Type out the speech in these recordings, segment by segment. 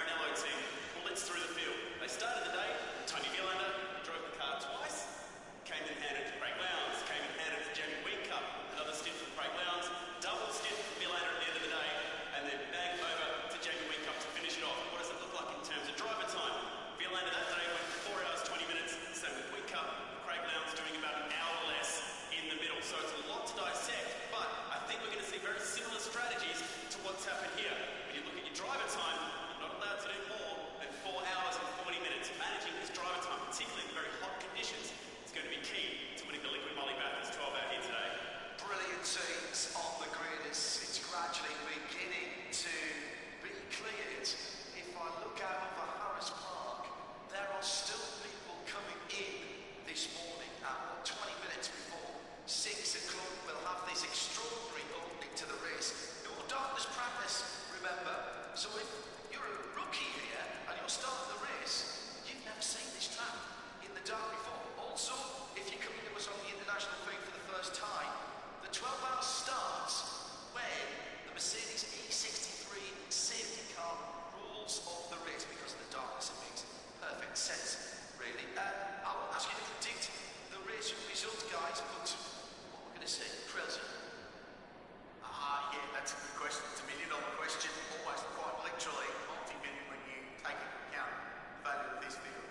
Maranello team blitz through the field. They started the day, Tony Villander drove the car twice, came in handed to Craig Lowndes, came in handed to Jamie Whincup, another stint from Craig Lowndes, double stint from Villander at the end of the day, and then bang over to Jamie Whincup to finish it off. What does it look like in terms of driver time? Villander that day went 4 hours 20 minutes, same with Whincup. Craig Lowndes doing about an hour less in the middle. So it's a lot to dissect, but I think we're going to see very similar strategies to what's happened here. When you look at your driver time, you're not allowed to do more than 4 hours and 40 minutes. Managing his driver time, particularly in very hot conditions, is going to be key to winning the Liquid Moly Bathurst 12 out here today. Brilliant scenes on the grid as it's gradually beginning to be cleared. If I look out over Harris Park, there are still people coming in this morning at 20 minutes before 6 o'clock. We'll have this extraordinary opening to the race. No darkness practice, remember. So if you're a rookie here and you're starting the race, you've never seen this track in the dark before. Also, if you're coming to us on the international feed for the first time, the 12 hours starts when the Mercedes E63 safety car rolls off the race because of the darkness. It makes perfect sense, really. I won't ask you to predict the race results, guys, but what we're going to say, Krelsen. Yeah, that's a good question. It's a million-dollar question, almost quite literally multi-million when you take into account the value of this field.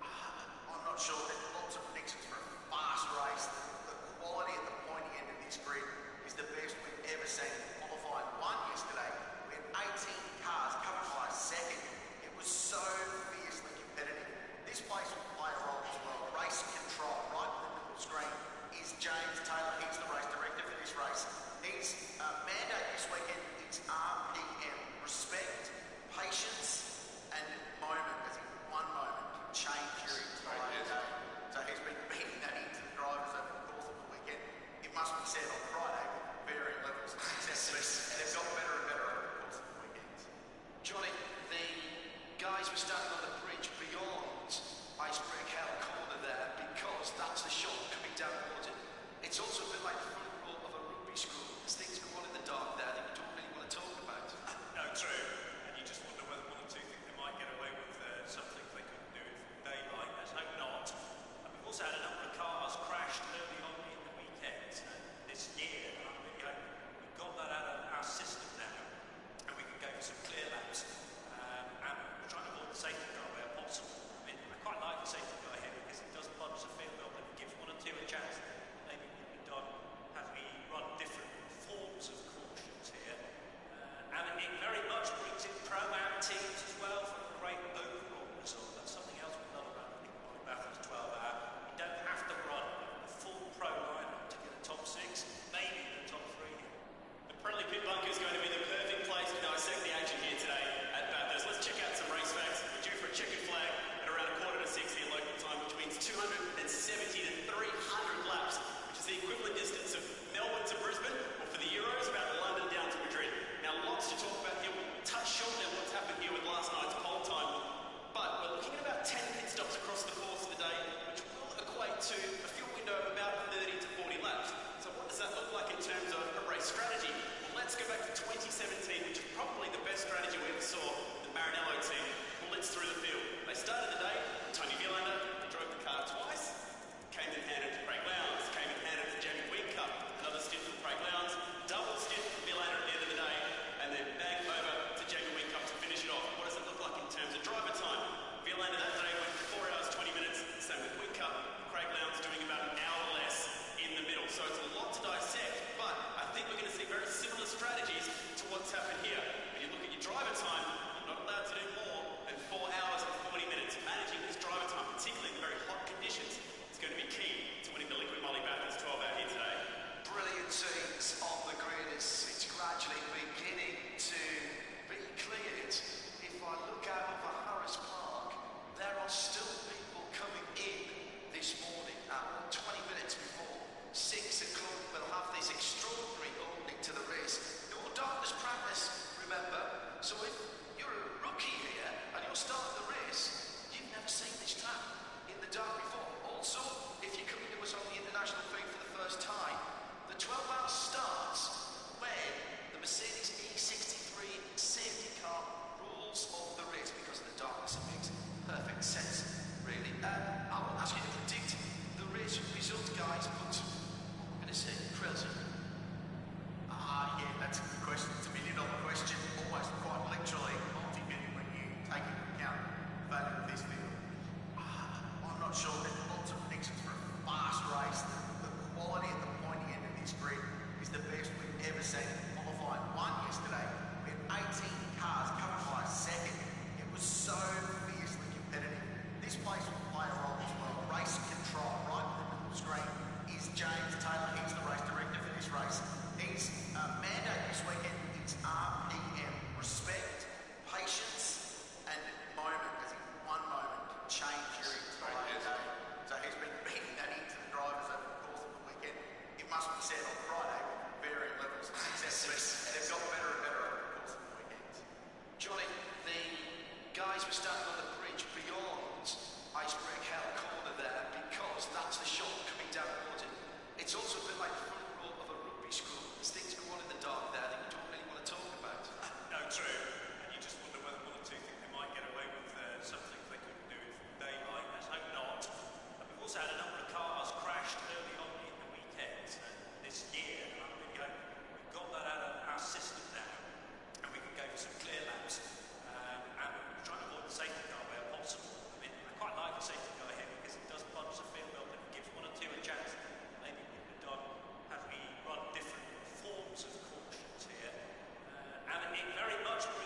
I'm not sure. There's lots of predictions for a fast race. The quality at the pointy end of this grid is the best we've ever seen. Qualifying one yesterday, we had 18 cars covered by a second. It was so fiercely competitive. This place will play a role as well. Race control, right in the middle screen, is James Taylor. He's the race director for this race. His mandate this weekend is RPM, respect, patience, and moment. As in one moment can change your entire day. So he's been beating that into the drivers over the course of the weekend. It must be said on Friday with varying levels of success. They've got better and better over the course of the weekend. Johnny, the guys were standing on the bridge beyond Icebreak Hell corner there because that's the shot coming down towards it. It's also a bit like the front row of a rugby school. There's things going on in the dark there that you don't really want to talk about. No, true. And you just wonder whether one or two think they might get away with something they couldn't do in daylight. Let's hope not. And we've also had a number of cars crashed early on in the weekend this year. And I really hope we've got that out of our system now and we can go for some clear laps. And we're trying to avoid the safety car where possible. I mean, I quite like the safety car here because it does plunge the field up and it gives one or two a chance. Maybe what we've done as we run different forms of cautions here. And it very much brings in pro-am teams as well for a great overall result. That's something else we love about the Bathurst 12 hour. You don't have to run a full pro lineup to get a top 6, maybe the top 3 here. The Pirelli pit bunker is going to be the perfect place to dissect the action here today at Bathurst. Let's check out some race facts. We're due for a checkered flag at around 5:45 here local time, which means 270 to 300 laps, which is the equivalent distance of Melbourne to Brisbane, or for the Euros, about London down to Madrid. Now, lots to talk about here. We'll touch shortly on what's happened here with last night's pole time, but we're looking at about 10 pit stops across the course of the day, which will equate to a fuel window of about 30 to 40 laps. So what does that look like in terms of a race strategy? Well, let's go back to 2017, which is probably the best strategy we ever saw. The Maranello team blitz through the field. They started the day, Tony Villander drove the car twice, came in handed to Craig Lowndes, came in handed to Jamie Whincup, another stint from Craig Lowndes, double stint from Villander at the end of the day, and then bang over to Jamie Whincup to finish it off. What does it look like in terms of driver time? Villander that day went 4 hours 20 minutes, same with Whincup. Craig Lowndes doing about an hour less in the middle. So it's a lot to dissect, but I think we're going to see very similar strategies to what's happened here.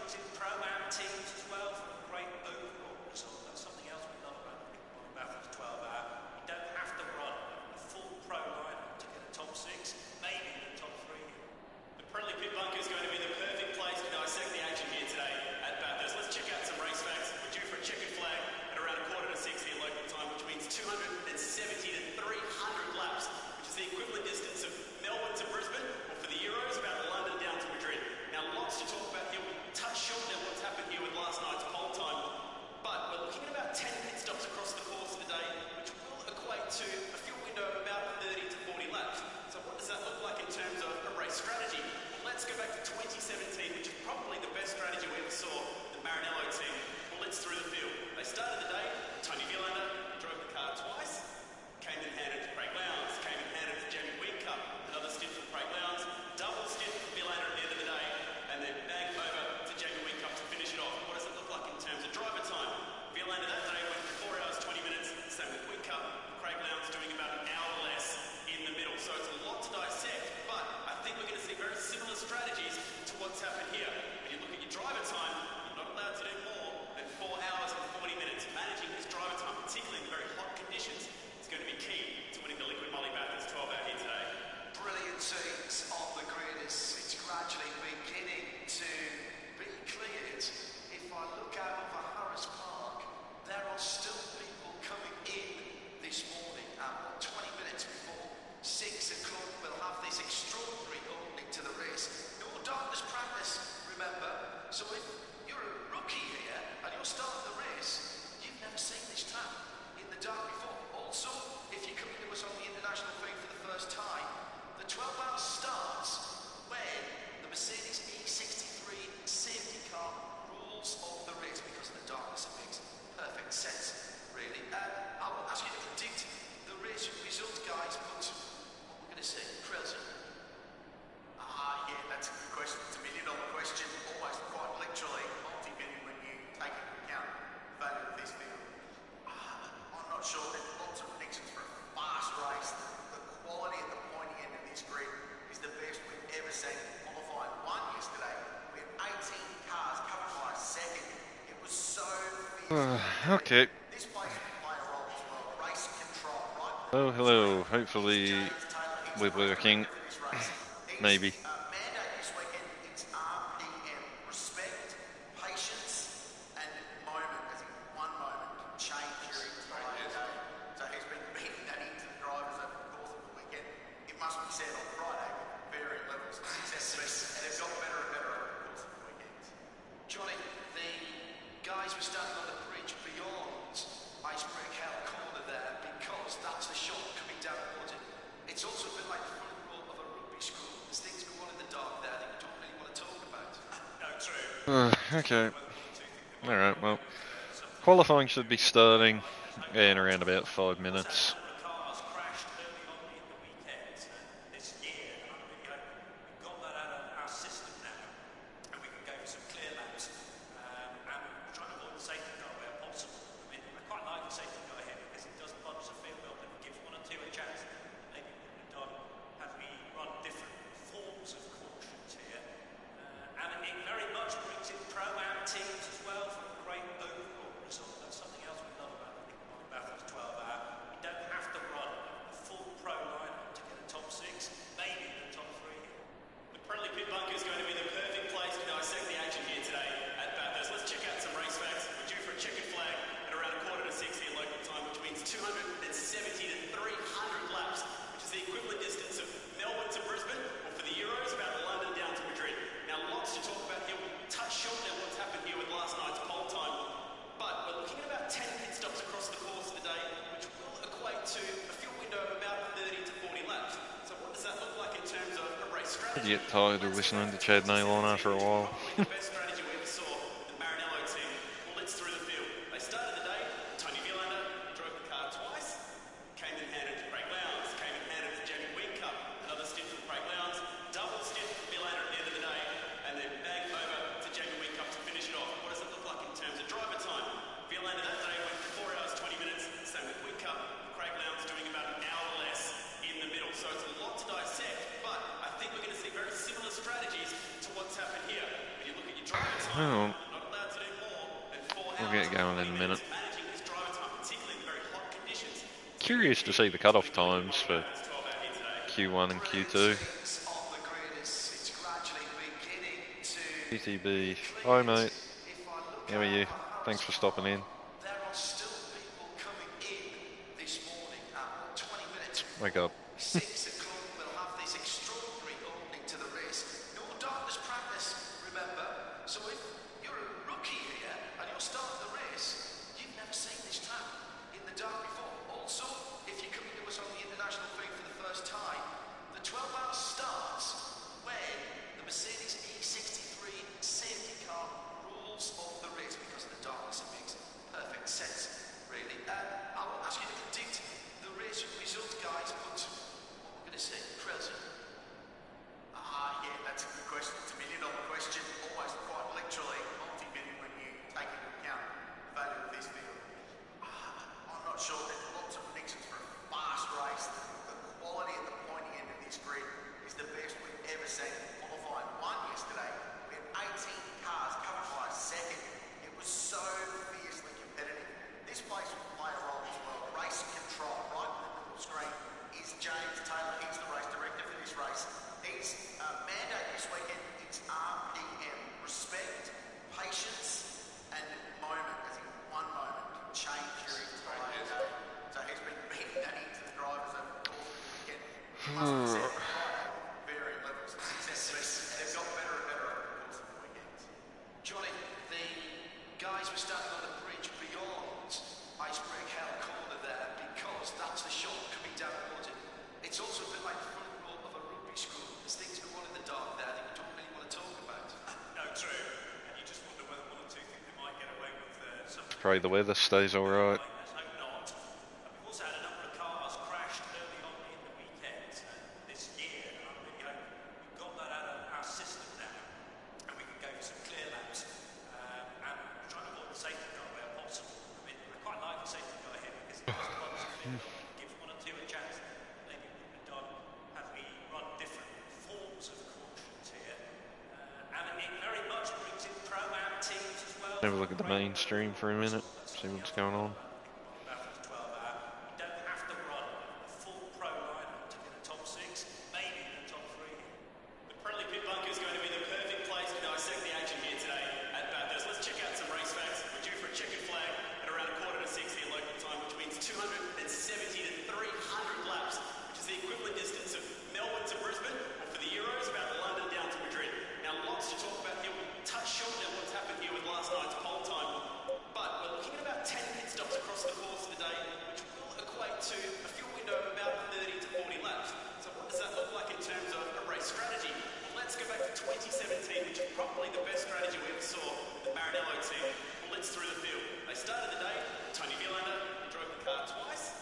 brings in pro-am teams as well for a great overall result. That's something else we love about the Bathurst 12 hour. You don't have to run a full pro lineup to get a top 6, maybe the top 3. The Friendly Pit Bunker is going to be the perfect place to dissect the action here today at Bathurst. Let's check out some race facts. We're due for a checkered flag at around 5:45 here local time, which means 270 to 300 laps, which is the equivalent distance of Melbourne to Brisbane, or for the Euros, about London down to Madrid. Now, lots to talk about here. We'll touch shortly on what's happened here with last night's pole time, but we're looking at about 10 pit stops across the course of the day, which will equate to a fuel window of about 30 to 40 laps. So what does that look like in terms of a race strategy? Well, let's go back to 2017, which is probably the best strategy we ever saw. The Maranello team blitz through the field. They started the day, Tony Villander drove the car twice, came in handed to Craig Lowndes, came in handed to Jamie Whincup, another stint from Craig Lowndes, double stint from Villander at the end of the day, and then bang over to Jamie Whincup to finish it off. What does it look like in terms of driver time? Villander that day went for 4 hours 20 minutes, same with Whincup. Craig Lowndes doing about an hour less in the middle. So it's a lot to dissect, but I think we're going to see very similar strategies to what's happened here. When you look at your driver time, you're not allowed to do more than 4 hours and 40 minutes. Managing his driver time, particularly in the very hot conditions, is going to be key to winning the Liquid Molly Bathurst 12 out here today. Brilliant scenes on the grid as it's gradually beginning to be cleared. If I look out over Harris Park, there are still people coming in this morning at 20 minutes before 6 o'clock. We'll have this extraordinary opening to the race. No darkness practice, remember. So if you're a rookie here and you're starting the race, you've never seen this track in the dark before. Also, if you're coming to us on the international feed for the first time, the 12 hours starts when the Mercedes E63 safety car rules off the race because of the darkness. It makes perfect sense, really. I will ask you to predict the race results, guys, but what we're going to say, Prelson. Yeah, that's a good question. It's a $1 million question, almost quite literally multi-million when you take into account the value of this field. I'm not sure. There's lots of predictions for a fast race. The quality at the pointy end of this grid is the best we've ever seen. Qualifying 1 yesterday, we had 18 cars covered by a second. It was so fierce. Okay. This place will play a role as well. Race control, right? Oh, hello. Hopefully we're working. Maybe. Mandate this weekend, it's RPM. Respect, patience, and moment. As in 1 moment can change your entire day. So he's been beating that into the drivers over the course of the weekend. It must be said on Friday with varying levels of success. And they've got better and better over the course of the weekend. Johnny, the guys were standing on the bridge beyond Icebreak Hell corner there because that's the shot coming down towards it. It's also a bit like the front row of a rugby school. There's things go on in the dark there that you don't really want to talk about. No, true. Okay. Alright, well. Qualifying should be starting in around about 5 minutes. Cars crashed early on in the weekend this year, and I'm really hoping we've got that out of our system now, and we can go for some clear laps. And we're trying to avoid the safety car where possible. I mean, I quite like the safety car here because it does bunch the field up and gives 1 or 2 a chance. Maybe we would have done had we run different forms of cautions here. And it very much brings in pro-am teams as well for a great overall result. That's something else we love about the Bathurst 12 hour. You don't have to run a full pro lineup to get a top 6, maybe the top 3. The Friendly Pit Bunker is going to be the perfect place to dissect the action here today at Bathurst. Let's check out some race facts. We're due for a checkered flag at around 5:45 here local time, which means 270 to 300 laps, which is the equivalent distance of Melbourne to Brisbane, or for the Euros, about London down to Madrid. Now, lots to talk about here. We'll touch shortly on what's happened here with last night's pole time, but we're looking at about 10 pit stops across the course of the day, which will equate to a fuel window of about 30 to 40 laps. So what does that look like in terms of a race strategy? Get tired of listening to Chad Nailon after a while. Probably the best strategy we ever saw. The Maranello team blitz through the field. They started the day, Tony Villander drove the car twice, came in handed to Craig Lowndes, came in handed to Jamie Whincup, another stint from Craig Lowndes, double stint from Villander at the end of the day, and then bang over to Jamie Whincup to finish it off. What does it look like in terms of driver time? Villander that day went for 4 hours 20 minutes, same with Whincup. Craig Lowndes doing about an hour less in the middle. So it's a lot to dissect, but I think we're going to see very similar strategies to what's happened here. When you look at your driver Oh, we'll get going in a minute. Curious to see the cut-off times for Q1 and Q2. PTB, hi mate, how are you? Thanks for stopping in. There are still people coming in this morning at 20 minutes. Wake up. 6 o'clock, we'll have this extraordinary opening to the race. No darkness practice, remember. So if you're a rookie here and you're starting the race, you've never seen this track in the dark before. Also, if you're coming to us on the international feed for the first time, the 12 hours starts when the Mercedes E63 safety car rules off the race because of the darkness. It makes perfect sense, really. I won't ask you to predict the race result, guys, but what we're going to say, Krelson. Yeah, that's a good question. It's $1 million question, almost quite literally multi-million when you take into account the value of this field. I'm not sure. There's lots of predictions for a fast race. The quality at the pointy end of this grid is the best we've ever seen. Qualifying one yesterday, we had 18 cars covered by a second. It was so fiercely competitive. This place will play a role as well. Race control, right in the middle of the screen, is James Taylor. He's the race director for this race. His mandate this weekend is RPM. Respect, patience, and moment. I think one moment can change your entire day. So he's been beating that into the drivers over the course of the weekend. Must be said, varying levels of success. And they've got better and better over the course of the weekends. Johnny, the guys were standing on the bridge beyond Icebreak Hell corner there because that's the shot coming down towards it. It's also a bit like the front row of a rugby school. There's things going on in the dark there that you don't really want to talk about. No, true. And you just wonder whether one or two think they might get away with something. Pray the weather stays alright. Let's hope not. We've also had a number of cars crashed early on in the weekend this year, and I really hope we've got that out of our system now, and we can go for some clear laps, and we're trying to avoid the safety car where possible. I mean, I quite like the safety car here because it does lots of things. Gives one or two a chance. Maybe we could have done had we run different forms of cautions here, and it very much brings in pro-am teams as well. Have a look at the mainstream for a minute, see what's going on. Bathurst 12 hour. You don't have to run a full pro lineup to get a top 6, maybe a top 3. The Pirelli pit bunker is going to be the perfect place to dissect the action here today at Bathurst. Let's check out some race facts. We're due for a checkered flag at around 5:45 here local time, which means 270 to 300 laps, which is the equivalent distance of Melbourne to Brisbane, or for the Euros, about London down to Madrid. Now, lots to talk about here. We'll touch shortly on what's happened here with last night's pole time, but we're looking at about 10 pit stops across the course of the day, which will equate to a fuel window of about 30 to 40 laps. So what does that look like in terms of a race strategy? Well, let's go back to 2017, which is probably the best strategy we ever saw with the Maranello team. Blitz through the field. They started the day, Tony Villander drove the car twice,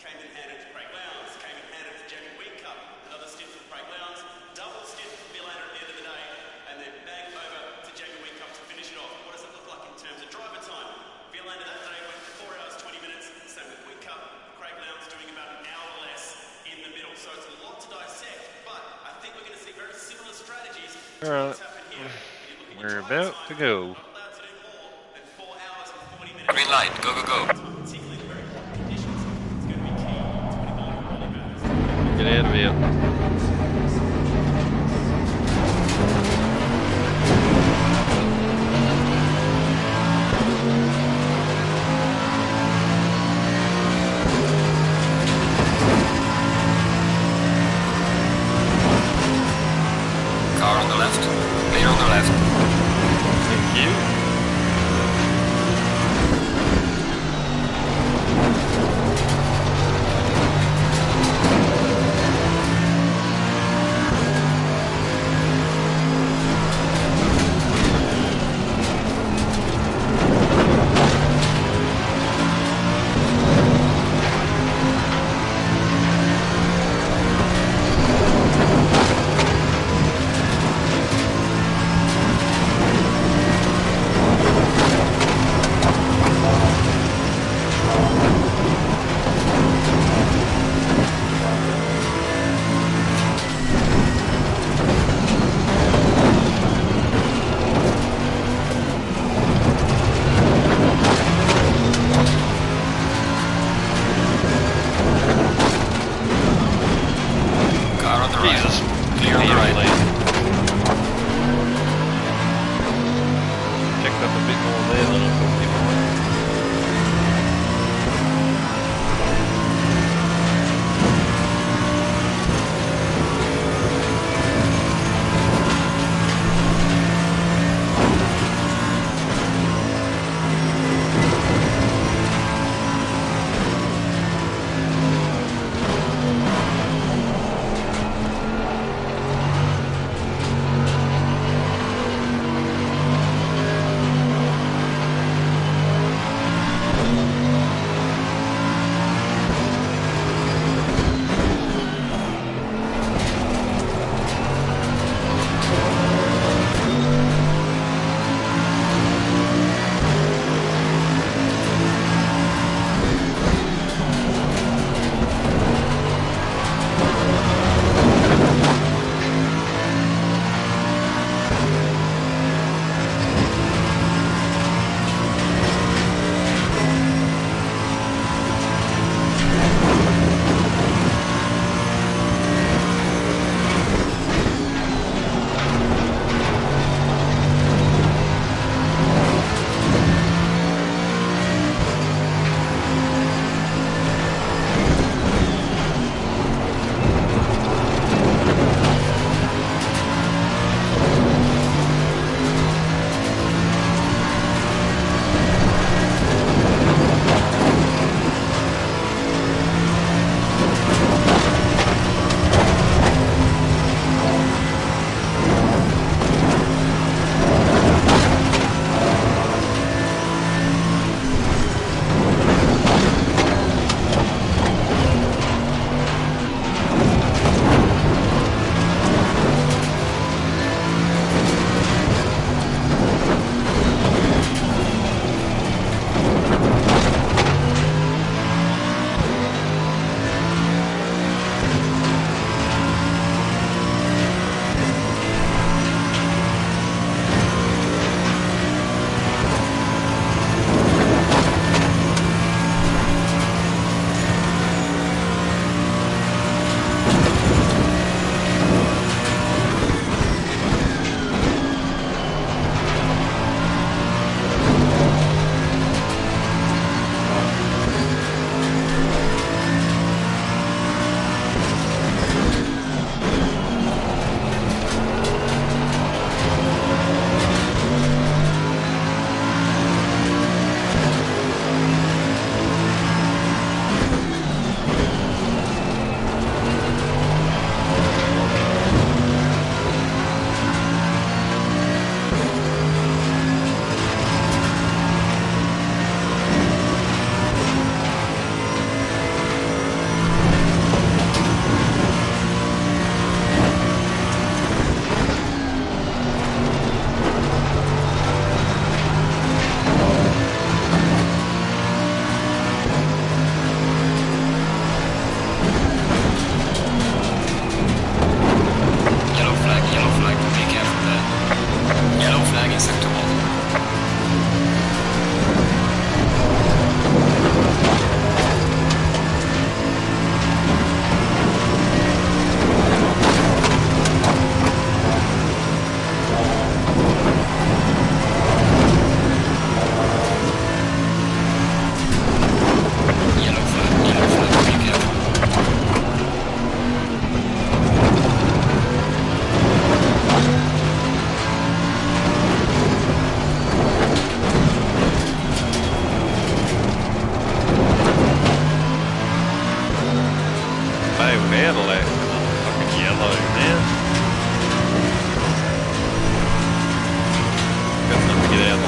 came in handed to Craig Lowndes, came in handed to Jamie Whincup, another stint for Craig Lowndes, double stint for Villander at the end of the day, and then bang over to Jamie Whincup to finish it off. What does it look like in terms of driver time? Villander that day went 4 hours 20 minutes, same with Whincup. Craig Lowndes doing about an hour less in the middle. So it's a lot to dissect, but I think we're going to see very similar strategies to what's happened here. We're about to go. Green light, go, go, go. Get out of here. Car on the left, clear on the left. Thank you.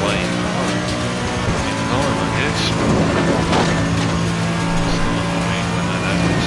lane. In time, I guess. It's not annoying when that happens.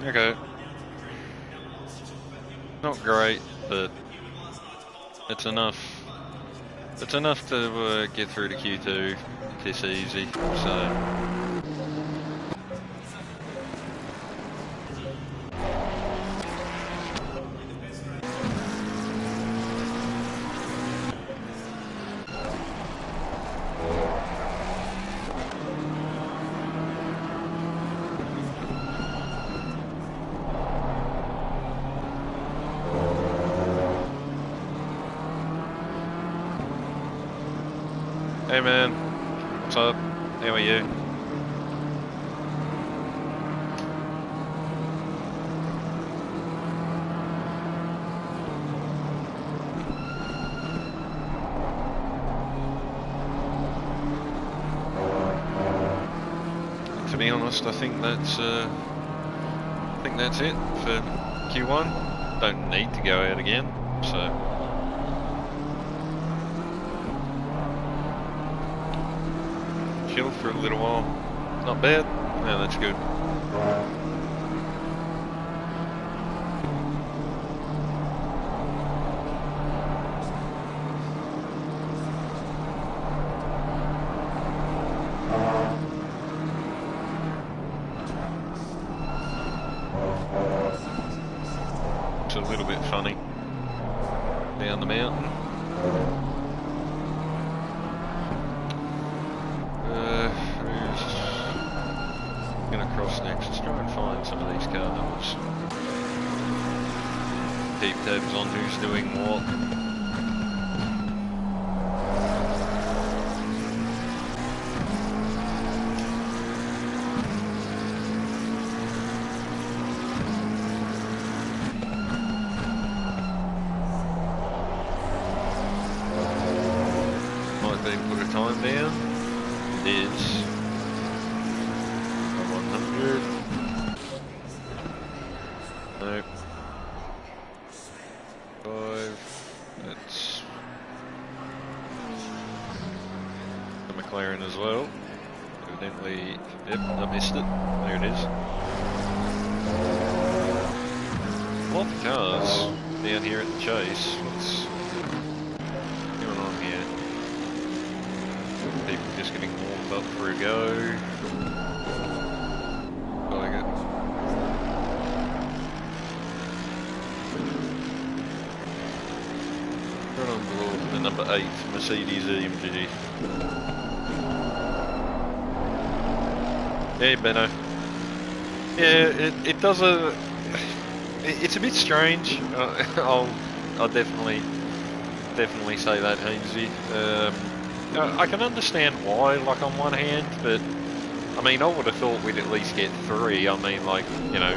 Okay. Not great, but it's enough. It's enough to get through to Q2 this easy, so... Hey man, what's up? How are you? To be honest, I think that's it for Q1. Don't need to go out again, so. Chill for a little while. Not bad. No, that's good. It's a little bit funny down the mountain. Who's gonna cross next? Let's try and find some of these car numbers. Keep tabs on who's doing what. Might be put a time down. It is 100. Nope. 5. That's the McLaren as well. Evidently, yep, I missed it. There it is. A lot of cars down here at the chase. What's going on here? People just getting warmed up for a go. Like it. Right on board the number 8 Mercedes AMG. Yeah, Benno. Yeah, it does a. It's a bit strange. I'll definitely say that, Hainsey. I can understand why, like on one hand, but I mean, I would have thought we'd at least get 3. I mean, like, you know,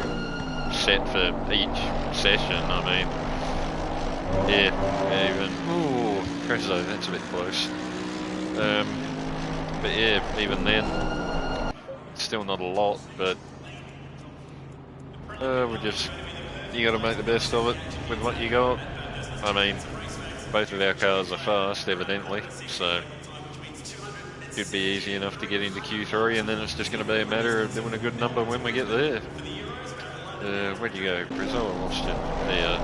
set for each session. I mean, yeah, even. Ooh, Crezo, that's a bit close. But yeah, even then, it's still not a lot. But you got to make the best of it with what you got. I mean, both of our cars are fast, evidently, so should be easy enough to get into Q3, and then it's just going to be a matter of doing a good number when we get there. Where'd you go, Brazil? I lost you. There.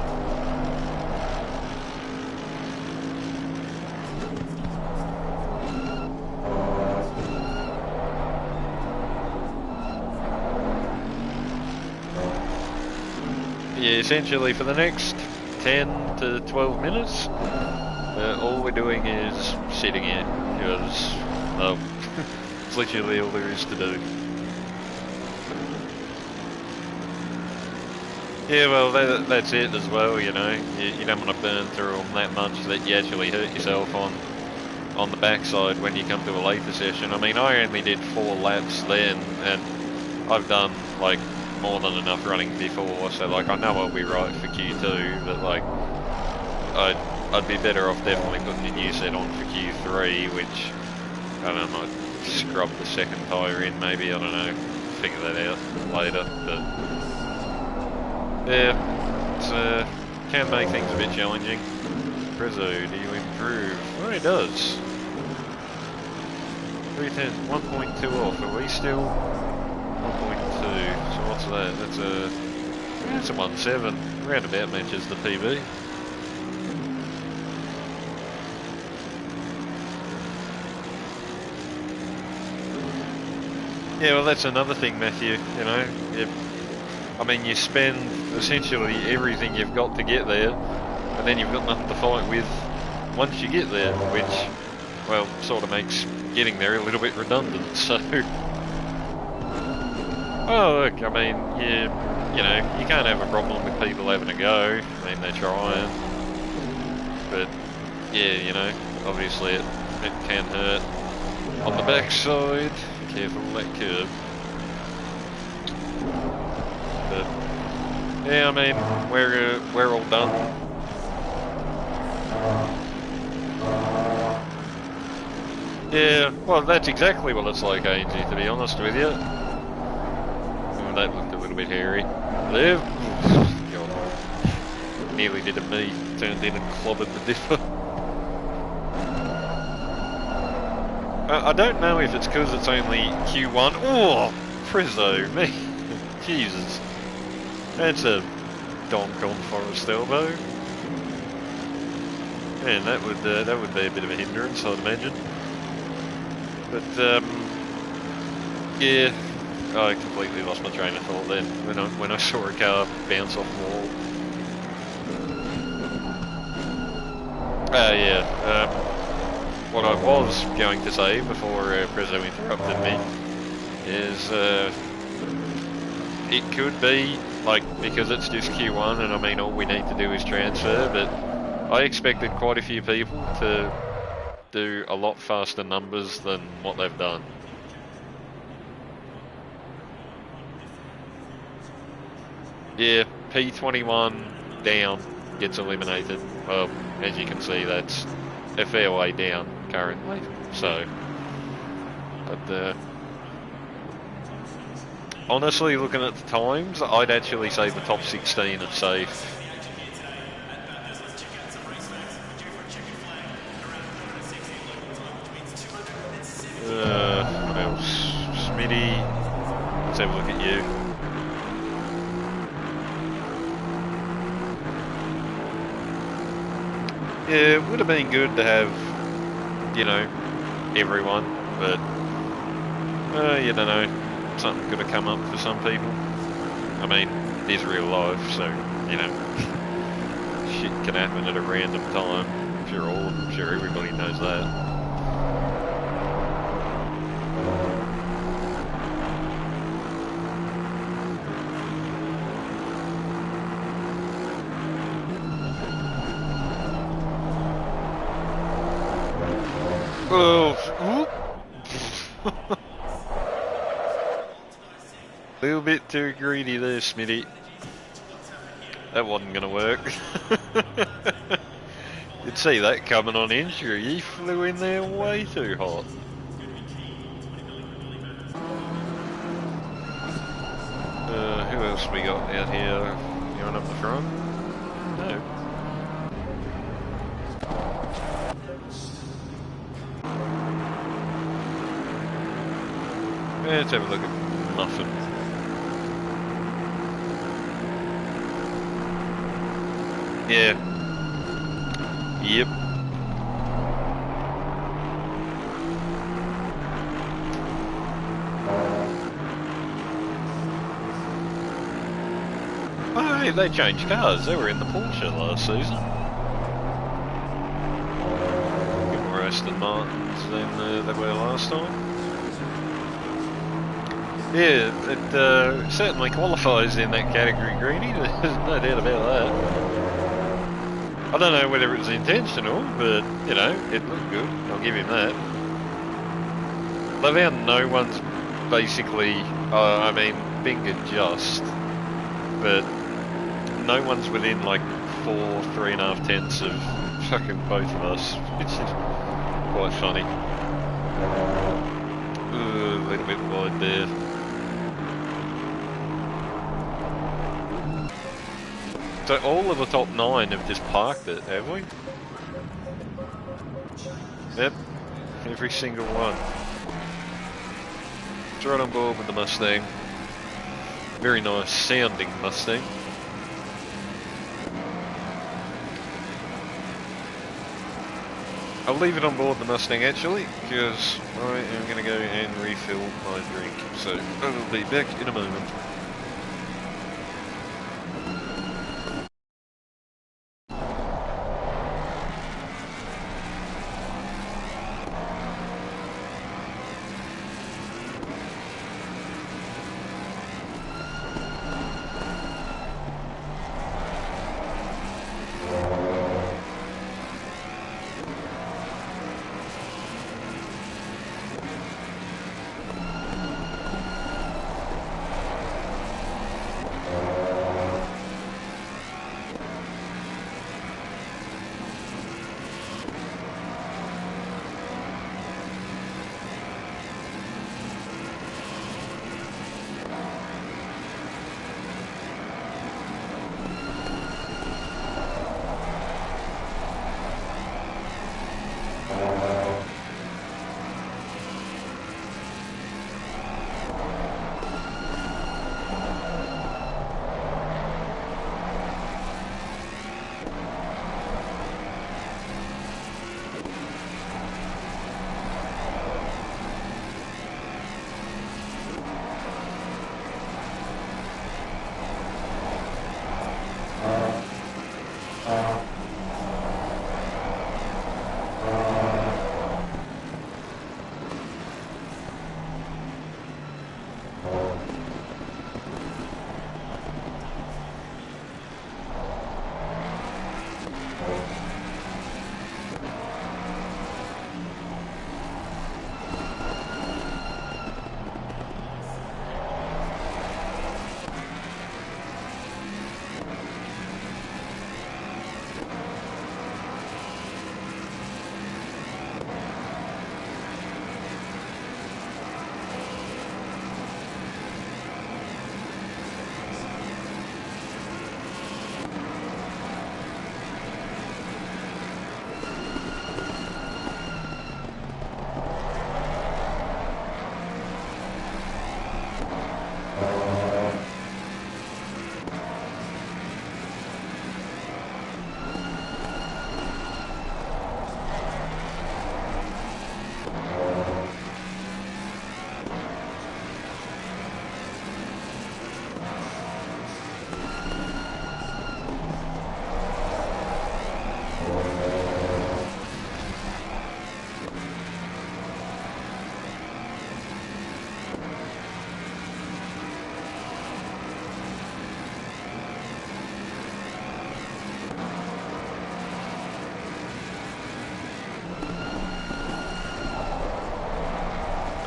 Yeah, essentially for the next 10 to 12 minutes, all we're doing is sitting here, because it's literally all there is to do. Yeah, well, that's it as well, you know. You don't want to burn through them that much that you actually hurt yourself on the backside when you come to a later session. I mean, I only did 4 laps then, and I've done, like, more than enough running before, so, like, I know I'll be right for Q2, but, like, I'd be better off definitely putting a new set on for Q3, which, I don't know, might scrub the second tyre in, maybe, I don't know, figure that out later, but, yeah, it's, can make things a bit challenging. Prezzo, do you improve? Well, he does. 310, 1.2 off, are we still? 1.2, so what's that? That's a 1.7, roundabout matches the PB. Yeah, well, that's another thing, Matthew, you know. I mean, you spend essentially everything you've got to get there, and then you've got nothing to fight with once you get there, which, well, sort of makes getting there a little bit redundant, so... Oh, look, I mean, you know, you can't have a problem with people having a go. I mean, they're trying. But, yeah, you know, obviously it can hurt. On the backside, careful of that curb. But yeah, I mean, we're all done. Yeah, well, that's exactly what it's like, Angie, to be honest with you. Oh, that looked a little bit hairy. There. God. Nearly did a me. Turned in and clobbered the dipper. I don't know if it's because it's only Q1. Oh, Frizzo, me. Jesus. That's a donk on Forest Elbow. Man, that would be a bit of a hindrance, I'd imagine. But yeah, I completely lost my train of thought then when I saw a car bounce off the wall. Yeah. What I was going to say before Prezzo interrupted me is it could be like because it's just Q1 and I mean all we need to do is transfer, but I expected quite a few people to do a lot faster numbers than what they've done. Yeah, P21 down gets eliminated. Well, as you can see, that's a fair way down currently. So, but honestly, looking at the times, I'd actually say the top 16 are safe. What else? Smitty. Let's have a look at you. Yeah, it would have been good to have, you know, everyone, but you don't know, something could have come up for some people. I mean, it is real life, so, you know, shit can happen at a random time. I'm sure everybody knows that. Oh, a little bit too greedy there, Smitty. That wasn't going to work. You'd see that coming on injury. He flew in there way too hot. Who else we got out here? Going up the front? No. Let's have a look at Muffin. Yeah. Yep. Oh, hey, they changed cars. They were in the Porsche last season. A bit more Aston Martins than they were last time. Yeah, it certainly qualifies in that category, Greeny. There's no doubt about that. I don't know whether it was intentional, but, you know, it looked good. I'll give him that. They've found no one's basically, I mean, fingered just, but no one's within like 3.5 tenths of fucking both of us, which is quite funny. A little bit wide there. So all of the top 9 have just parked it, have we? Yep, every single one. It's right on board with the Mustang. Very nice sounding Mustang. I'll leave it on board the Mustang actually, because I am going to go and refill my drink. So I will be back in a moment.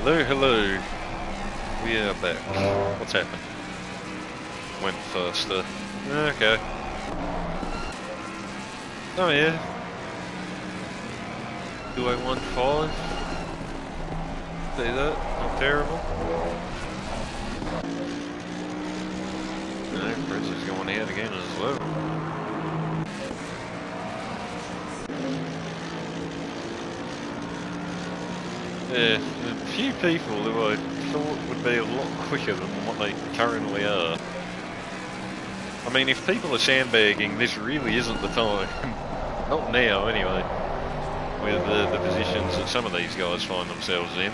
Hello, hello. We are back. What's happened? Went faster. Okay. Oh yeah. 2015. See that? Not terrible. No, Chris is going out again as well. Yeah, a few people who I thought would be a lot quicker than what they currently are. I mean, if people are sandbagging, this really isn't the time. Not now, anyway. With the positions that some of these guys find themselves in.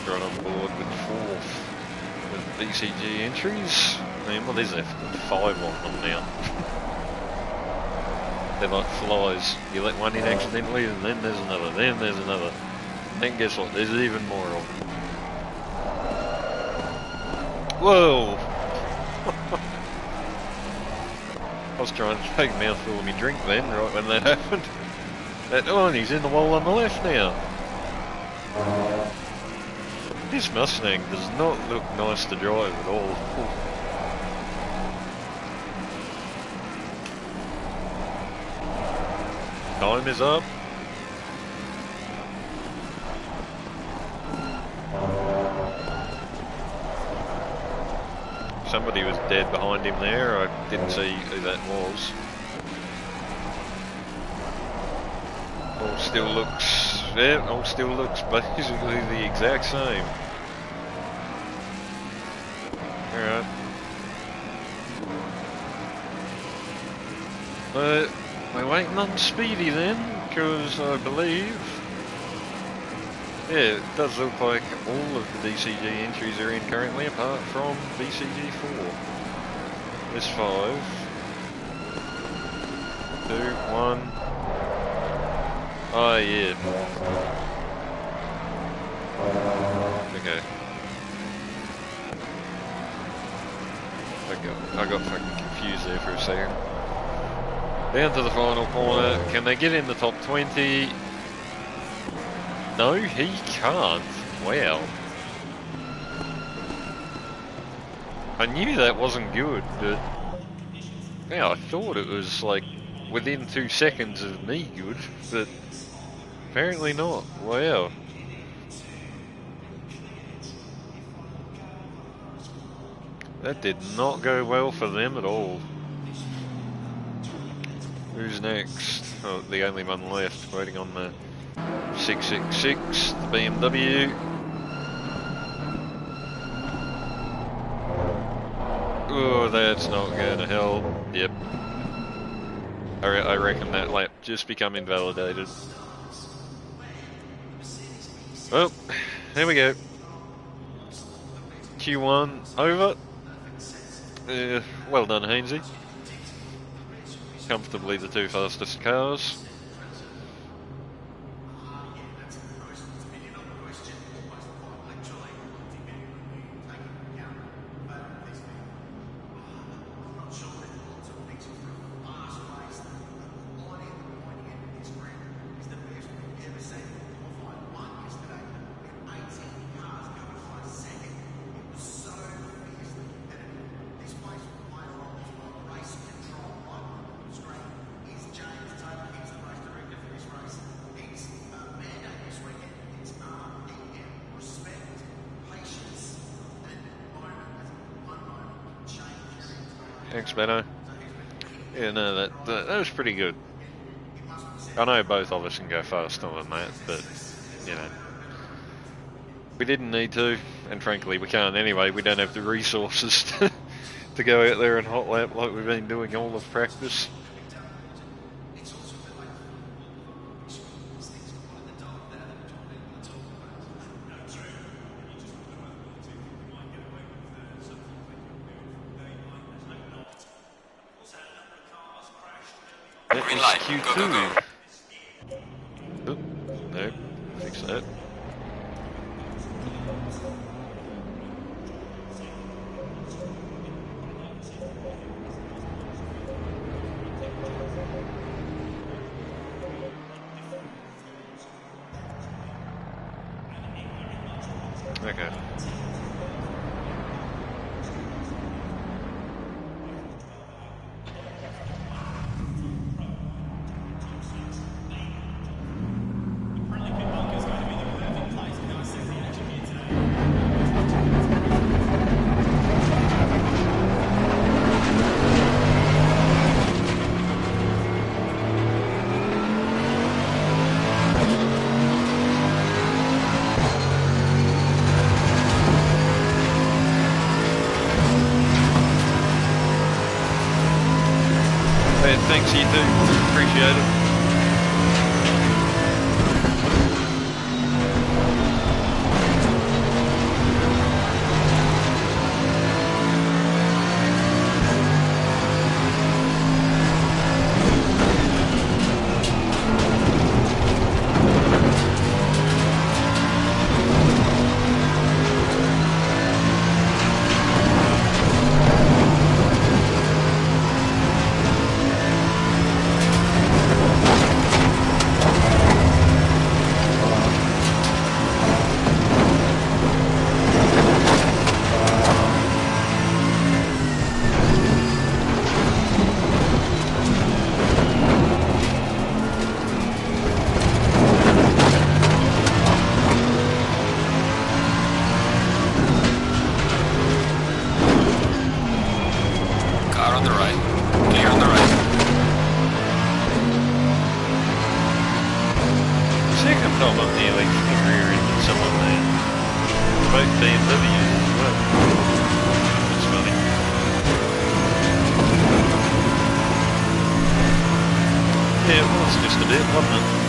Right on board with fourth with BCG entries. I mean, what is there? 5 on them now. They're like flies. You let one in accidentally, and then there's another, then there's another. And then guess what? There's even more of them. Whoa! I was trying to take a mouthful of my drink then, right when that happened. Oh, and he's in the wall on the left now. This Mustang does not look nice to drive at all. Time is up. Somebody was dead behind him there. I didn't see who that was. All still looks, yeah, all still looks basically the exact same. Alright. We're waiting on Speedy then, because I believe, yeah, it does look like all of the DCG entries are in currently, apart from BCG 4. There's 5. 2, 1. Oh yeah. Okay. I got fucking confused there for a second. Down to the final corner. Can they get in the top 20? No, he can't. Wow. I knew that wasn't good, but yeah, I thought it was like within 2 seconds of me good, but apparently not. Wow. That did not go well for them at all. Who's next? Oh, the only one left, waiting on the 666, the BMW. Oh, that's not gonna help. Yep. I reckon that lap just become invalidated. Well, there we go. Q1 over. Well done, Hainsey. Comfortably the 2 fastest cars. Thanks, Benno. Yeah, no, that was pretty good. I know both of us can go faster than that, but, you know, we didn't need to, and frankly we can't anyway. We don't have the resources to go out there and hot lap like we've been doing all of practice. Green light. Go, go, go. Oop, no, fix that. thanks you too. Appreciate it. Car on the right. Clear on the right. Second time I'm nearly rear-ended someone there. Both BMWs as well. That's funny. Yeah, it was just a bit, wasn't it?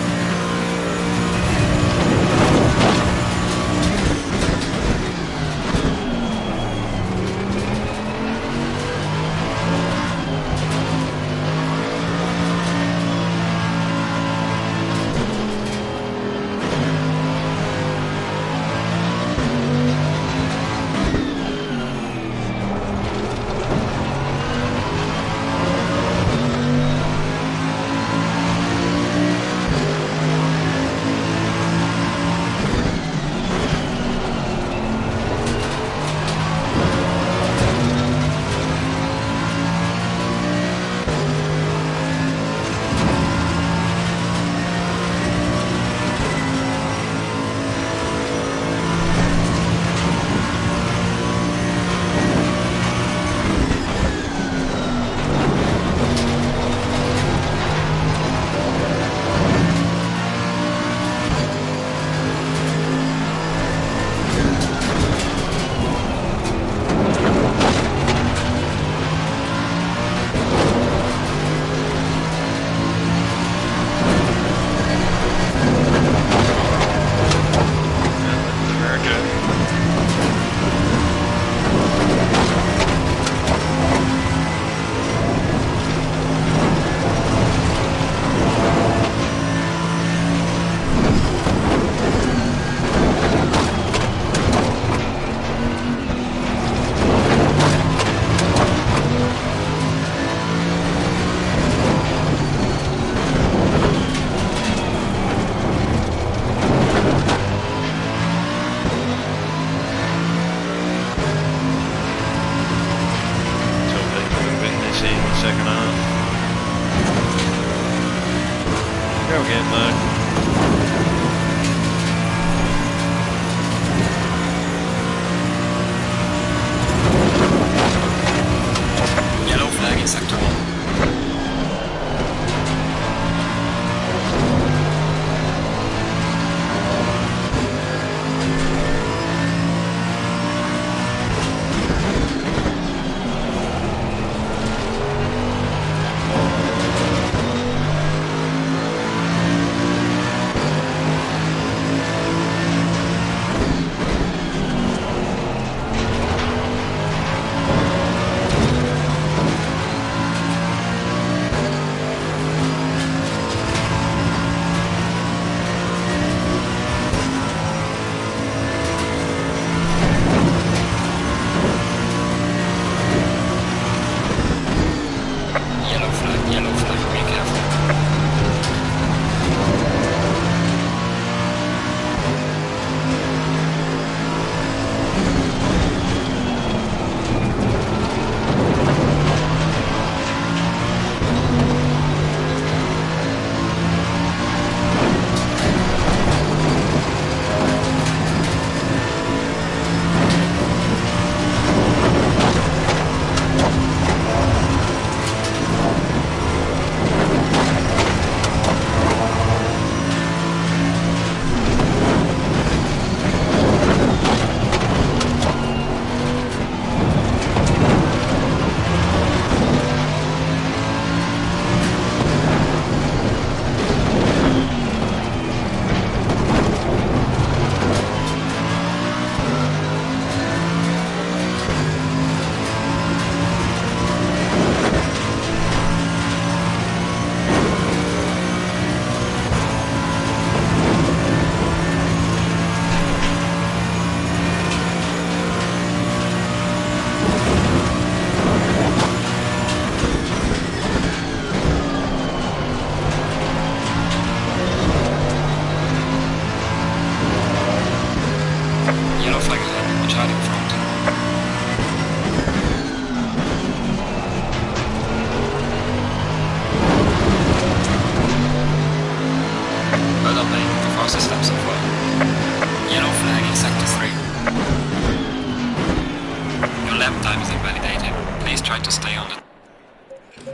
lap time is invalidated. Please try to stay on the...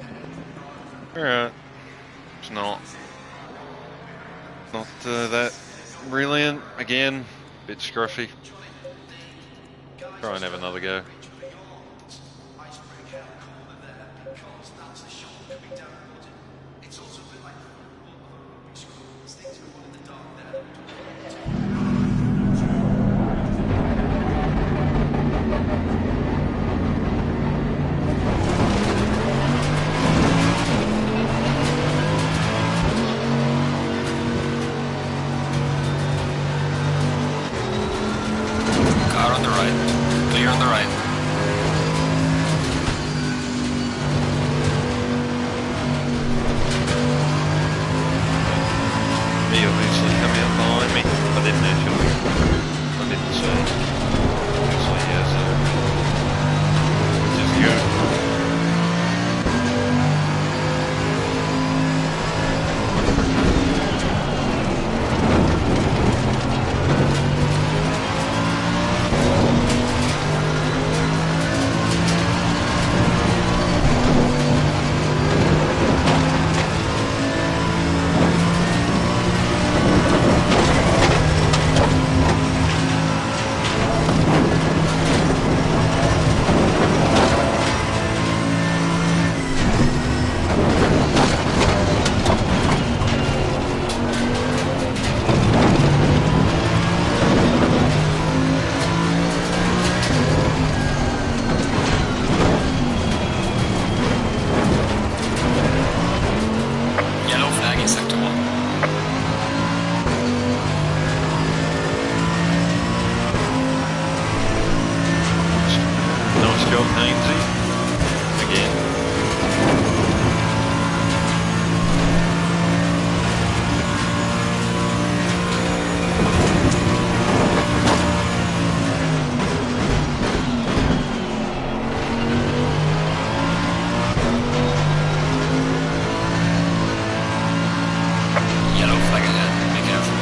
Alright. It's not that brilliant. Again, bit scruffy. Try and have another go. Car on the right. Clear on the right. He obviously coming up behind me. I didn't actually. I didn't see. Obviously, yes. Just go. Yellow flag in sector 1. Nice job, Hainsey. Again. Yellow flag ahead. Be careful.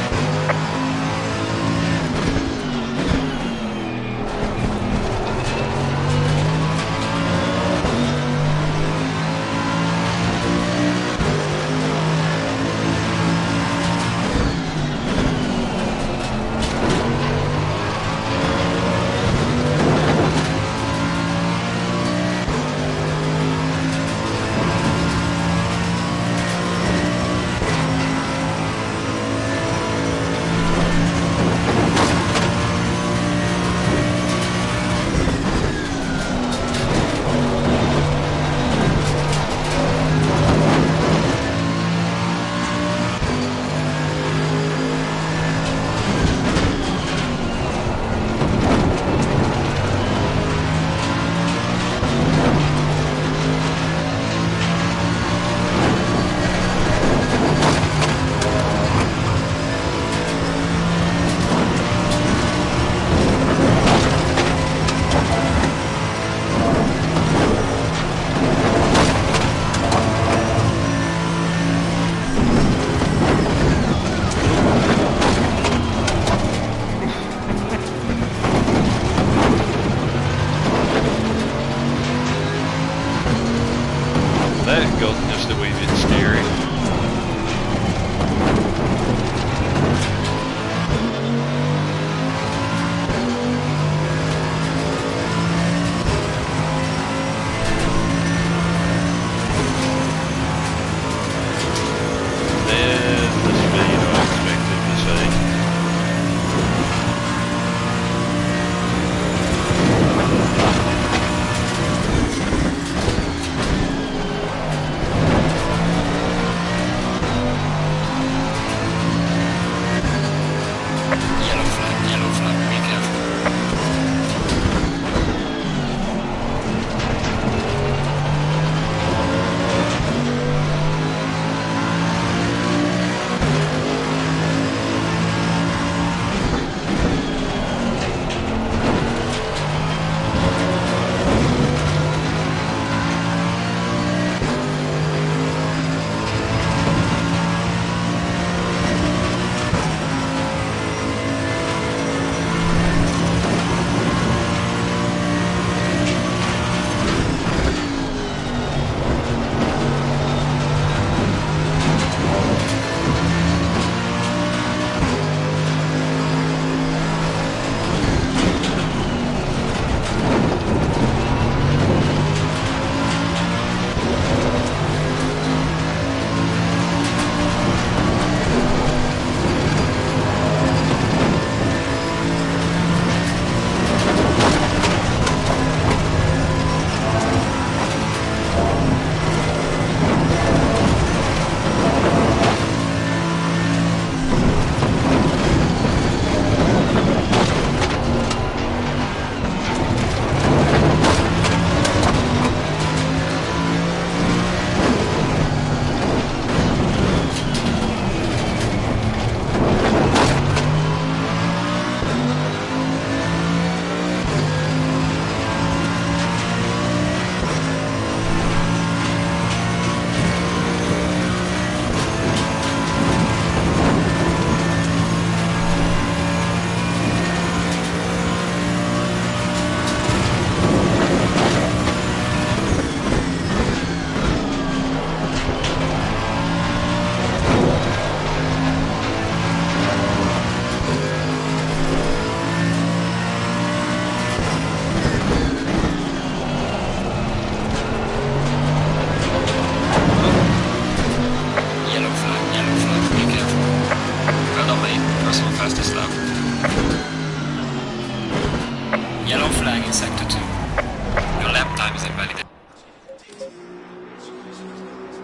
time is invalidated.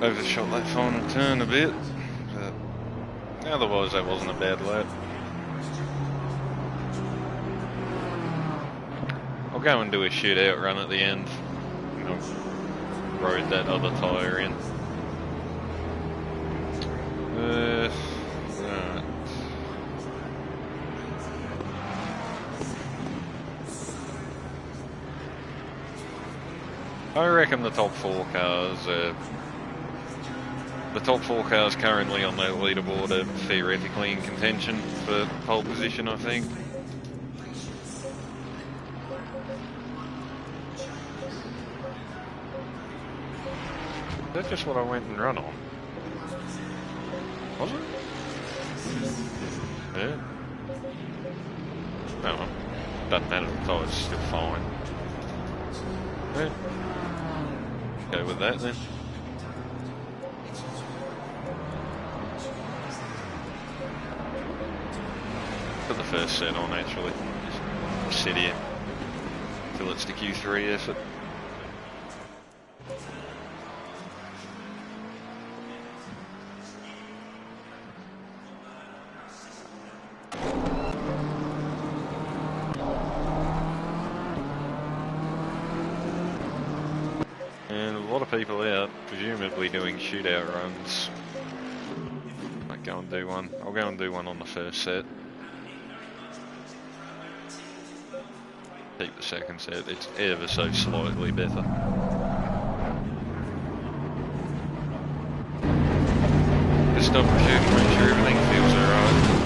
Overshot that final turn a bit, but otherwise that wasn't a bad lap. I'll go and do a shootout run at the end. Rode that other tyre in. Right. I reckon the top 4 cars, currently on the leaderboard are theoretically in contention for pole position, I think. Is that just what I went and run on? Was it? Yeah. Oh well. Doesn't matter, the tyre's still fine. Yeah. Go with that then. Put the first set on actually. Just sit here till it's the Q3 effort. And a lot of people out, presumably doing shootout runs. Might go and do one. I'll go and do one on the first set. Keep the second set, it's ever so slightly better. Just double check and make sure everything feels alright.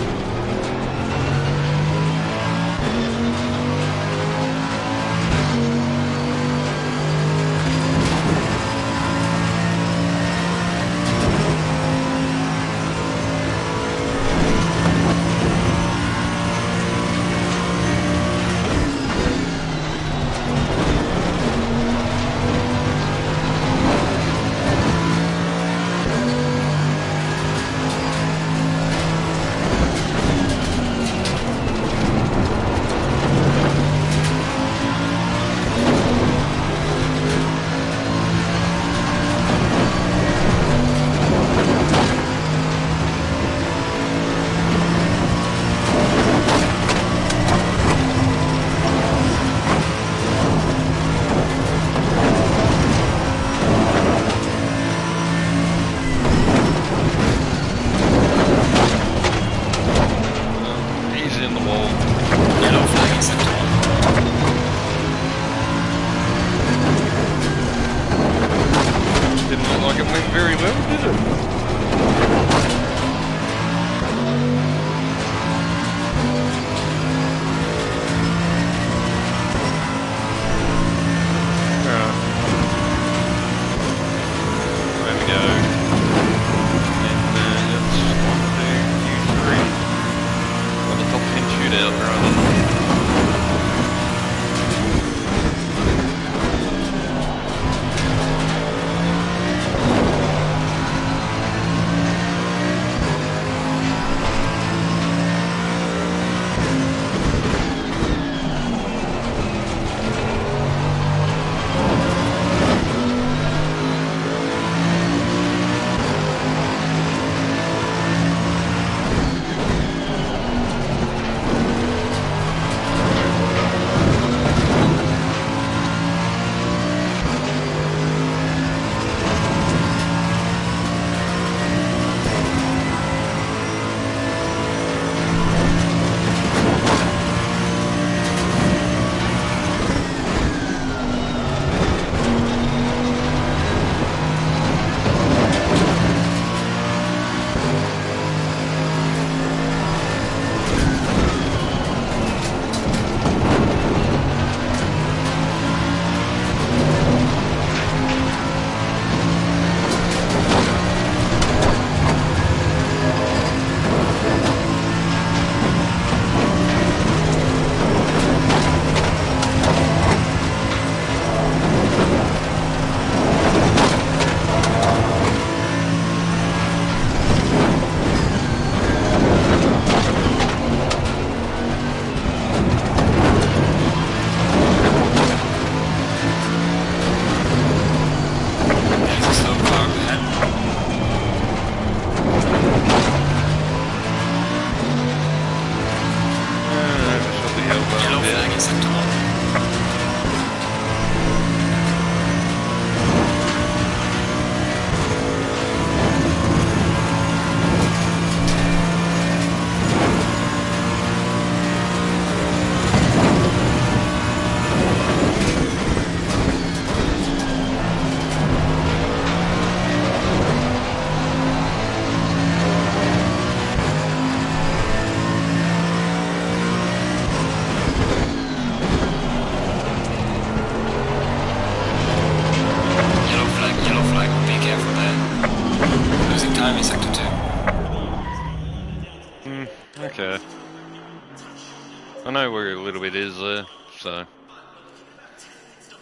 I know where a little bit is there, so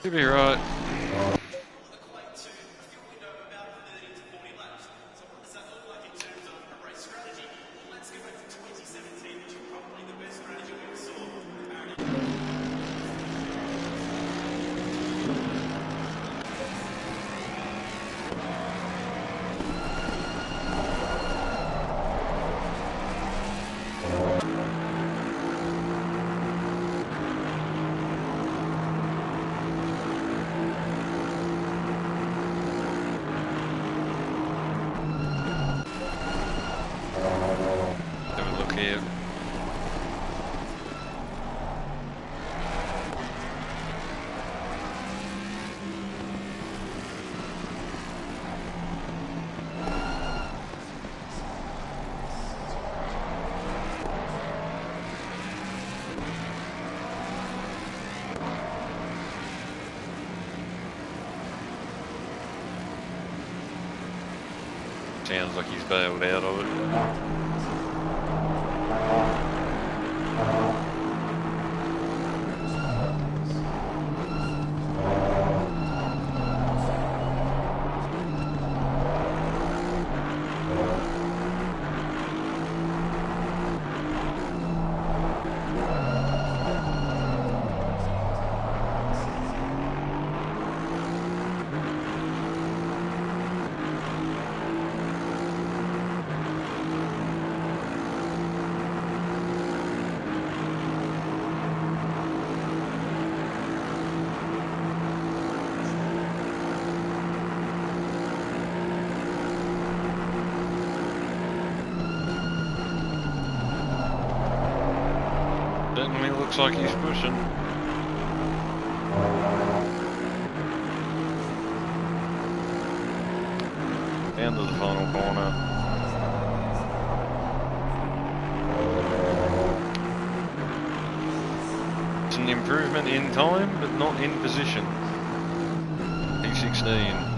you'll be right. Have a look here. Sounds like he's bailed out of it. Certainly looks like he's pushing. Down to the final corner. It's an improvement in time, but not in position. P16.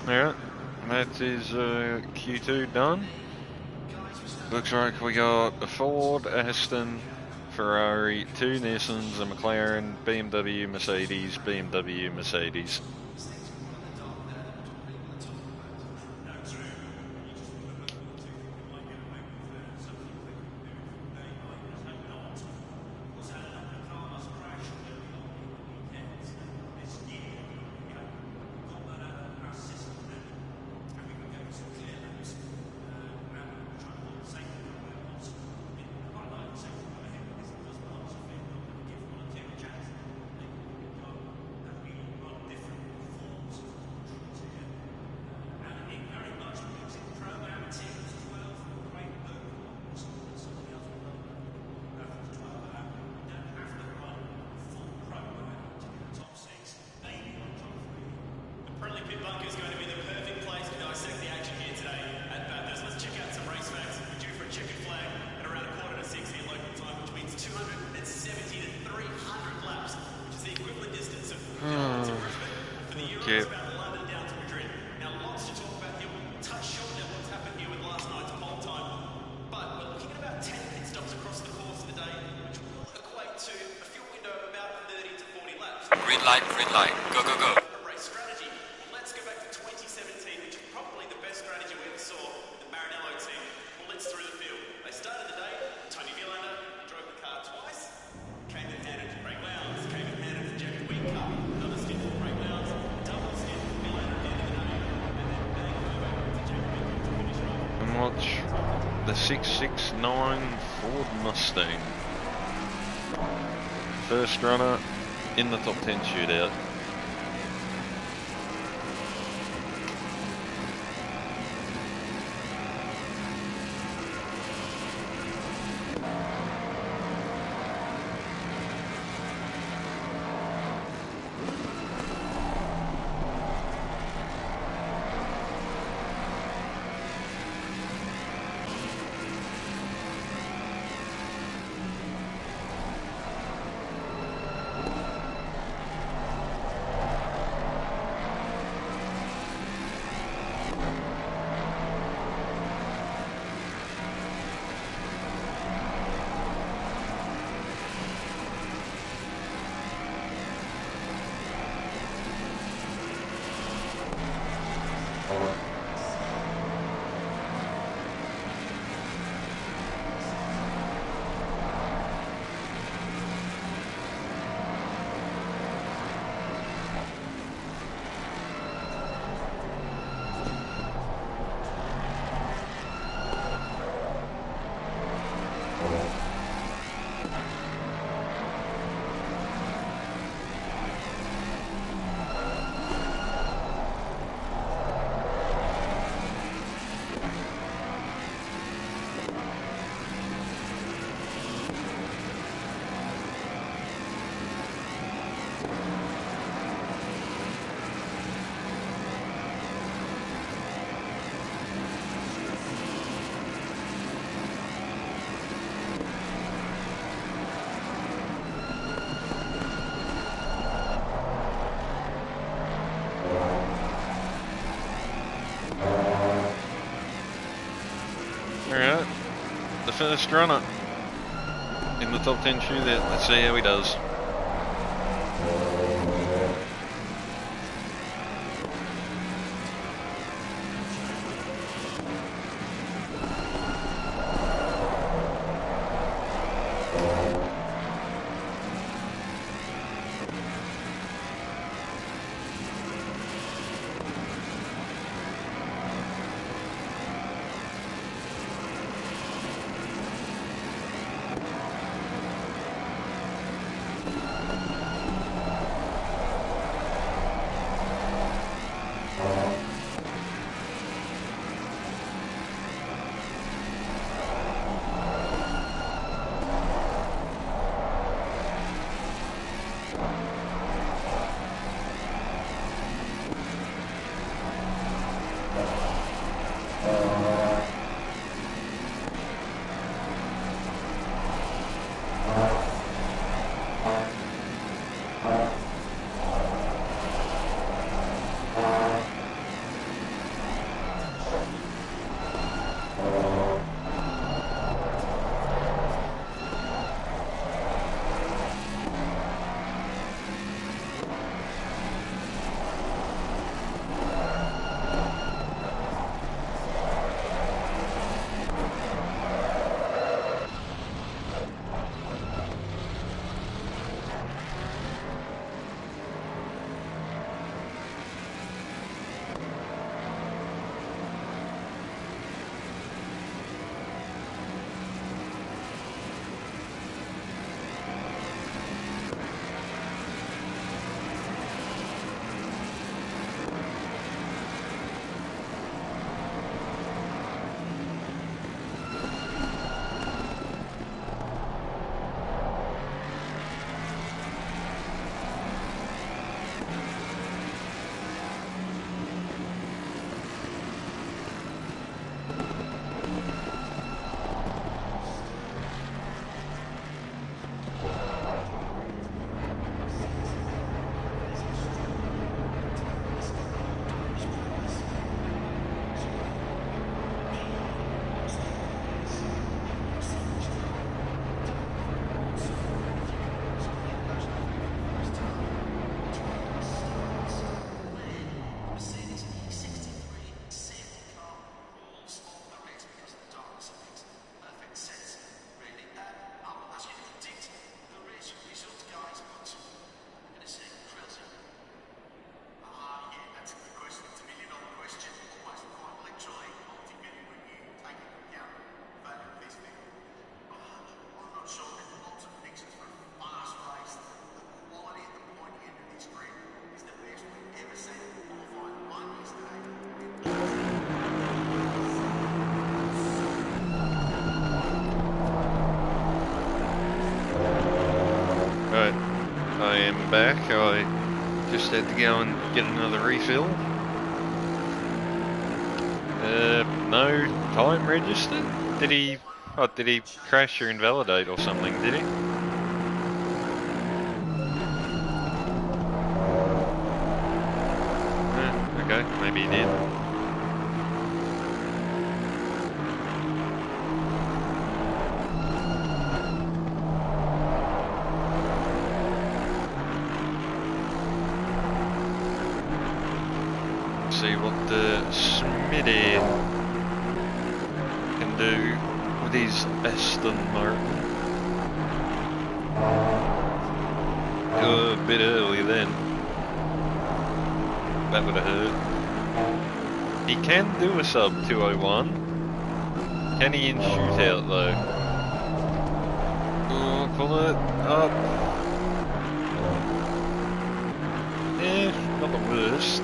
Alright, that is Q2 done. Looks like we got a Ford, Aston, Ferrari, 2 Nissans, a McLaren, BMW, Mercedes, BMW, Mercedes. Pit bunker is going to be the perfect place to dissect the action here today at Bathurst. Let's check out some race facts. We're due for a checkered flag at around 5:45 here local time, which means 270 to 300 laps, which is the equivalent distance of to Brisbane for the Euros, about London down to Madrid. Now, lots to talk about here. We'll touch shortly on what's happened here with last night's pole time, but we're looking at about 10 pit stops across the course of the day, which will equate to a fuel window of about 30 to 40 laps. Green light, go, go, go. Watch the 669 Ford Mustang. First runner in the top 10 shootout. first runner in the top 10 shootout. Let's see how he does. Back, I just had to go and get another refill. No time registered? Did he crash or invalidate or something, did he? Okay, maybe he did. See what the Smitty can do with his Aston Martin. A bit early then. That would have hurt. He can do a sub 201. Can he in shootout though? Oh, pull it up. Yeah, not the worst.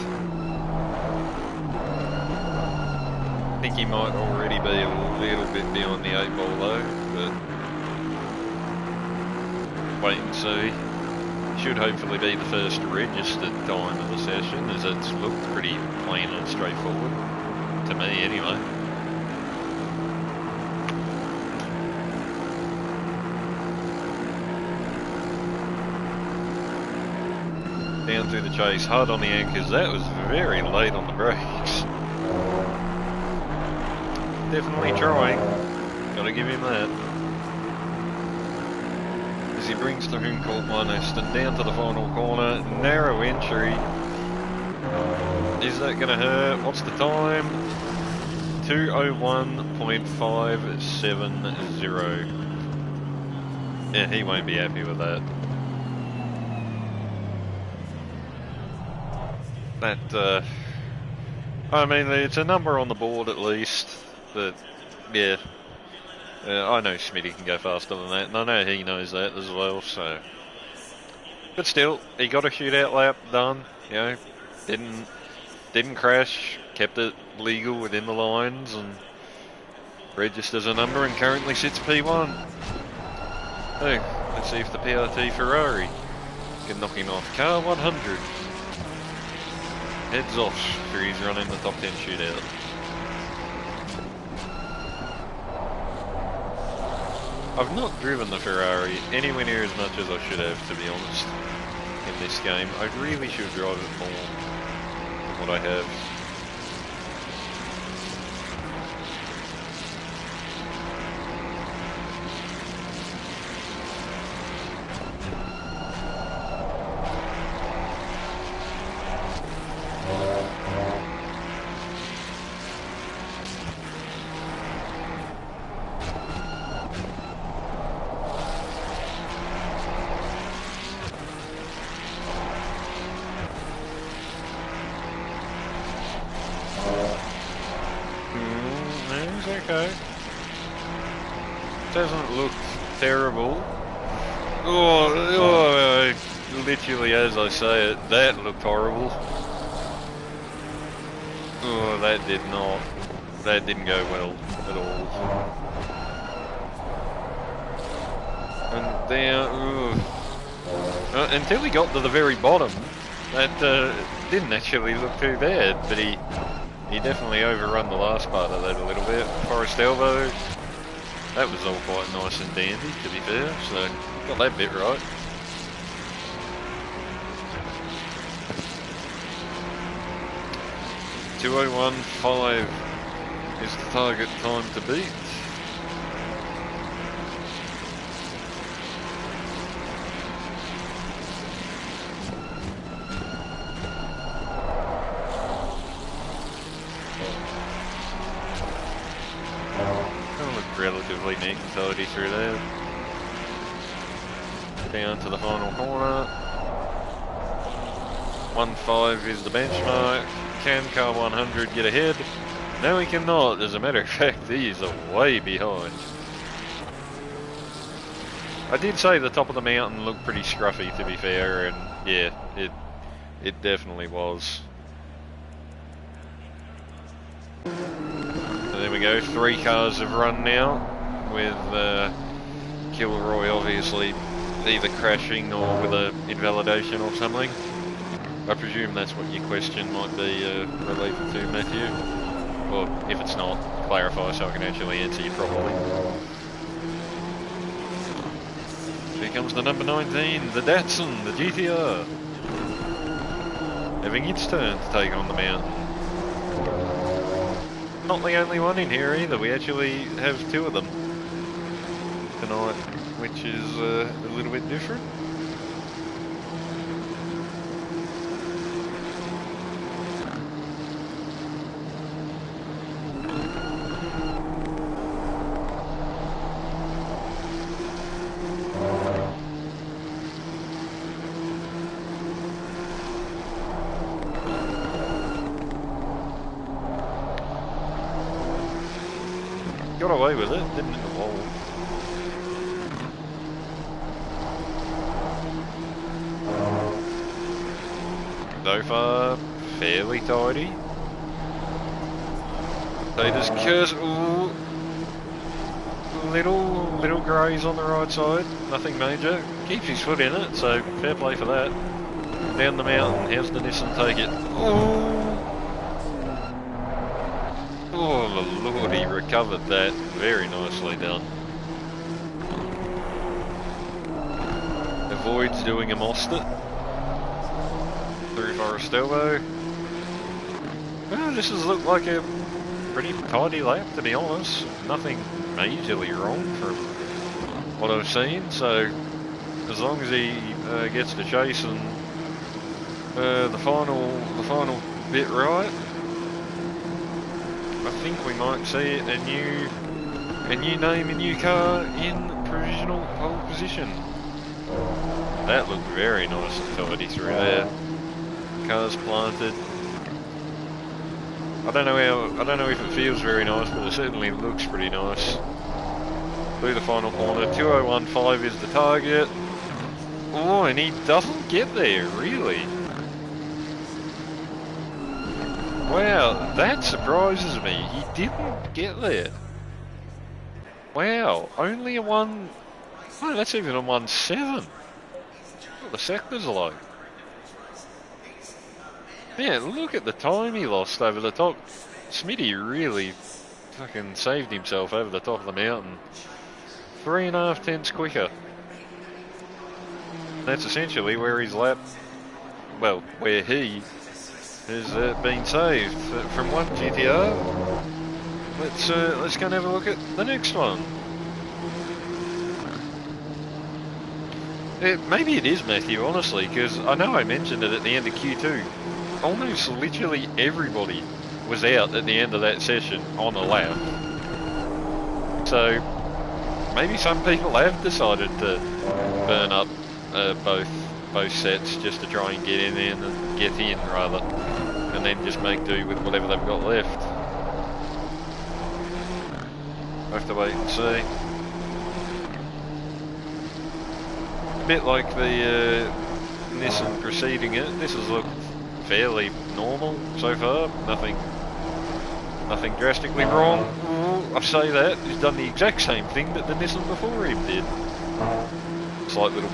I think he might already be a little bit beyond the 8 ball though, but wait and see. Should hopefully be the first registered time of the session, as it's looked pretty plain and straightforward, to me anyway. Down through the chase, hard on the anchors, that was very late on the brakes. Definitely trying. Gotta give him that. As he brings the home court line Aston down to the final corner, narrow entry. Is that gonna hurt? What's the time? 2:01.570. Yeah, he won't be happy with that. I mean, it's a number on the board at least, but yeah. I know Smitty can go faster than that, and I know he knows that as well, so. But still, he got a shootout lap done, you know, didn't crash, kept it legal within the lines, and registers a number, and currently sits P1. Oh, let's see if the PRT Ferrari can knock him off. Car 100. Heads off for his run in the top 10 shootout. I've not driven the Ferrari anywhere near as much as I should have, to be honest, in this game. I really should drive it more than what I have. Okay. Doesn't look terrible. Oh, literally as I say it, that looked horrible. Oh, that didn't go well at all. And down, until he got to the very bottom, that didn't actually look too bad, but he definitely overrun the last part of that a little bit. Forest elbow, that was all quite nice and dandy, to be fair, so got that bit right. .201.5 is the target time to beat. Relatively neat and tidy through there. Down to the final corner. 1.5 is the benchmark. Can car 100 get ahead? No, he cannot. As a matter of fact, he is way behind. I did say the top of the mountain looked pretty scruffy, to be fair, and yeah, it definitely was. There we go, 3 cars have run now, with Kilroy obviously either crashing or with an invalidation or something. I presume that's what your question might be related to, Matthew. Or if it's not, clarify so I can actually answer you properly. Here comes the number 19, the Datsun, the GTR. Having its turn to take on the mountain. Not the only one in here either, we actually have 2 of them tonight, which is a little bit different. Got away with it, didn't hit the wall. So far, fairly tidy. They just curse. Ooh, little greys on the right side, nothing major. Keeps his foot in it, so fair play for that. Down the mountain, how's the Nissan take it? Ooh. Oh Lord, he recovered that. Very nicely done. Avoids doing a Mostert. Through Forest elbow. Well, this has looked like a pretty tidy lap, to be honest. Nothing majorly wrong from what I've seen, so as long as he gets to chasing the final bit right, I think we might see a new name, a new car in provisional pole position. That looked very nice and tidy through there. Cars planted. I don't know if it feels very nice, but it certainly looks pretty nice. Through the final corner, 2015 is the target. Oh, and he doesn't get there, really. Wow, that surprises me. He didn't get there. Wow, only a 1... Oh, that's even a 1.7. What the sectors are like. Man, look at the time he lost over the top. Smitty really fucking saved himself over the top of the mountain. 3.5 tenths quicker. That's essentially where his lap, well, where he has been saved. From one GTR, let's go and have a look at the next one. Maybe it is Matthew, honestly, because I know I mentioned it at the end of Q2. Almost literally everybody was out at the end of that session on a lap. So maybe some people have decided to burn up both sets just to try and get in rather, and then just make do with whatever they've got left. We'll have to wait and see. A bit like the Nissan preceding it, this has looked fairly normal so far. Nothing drastically wrong. I say that, he's done the exact same thing that the Nissan before him did. Slight little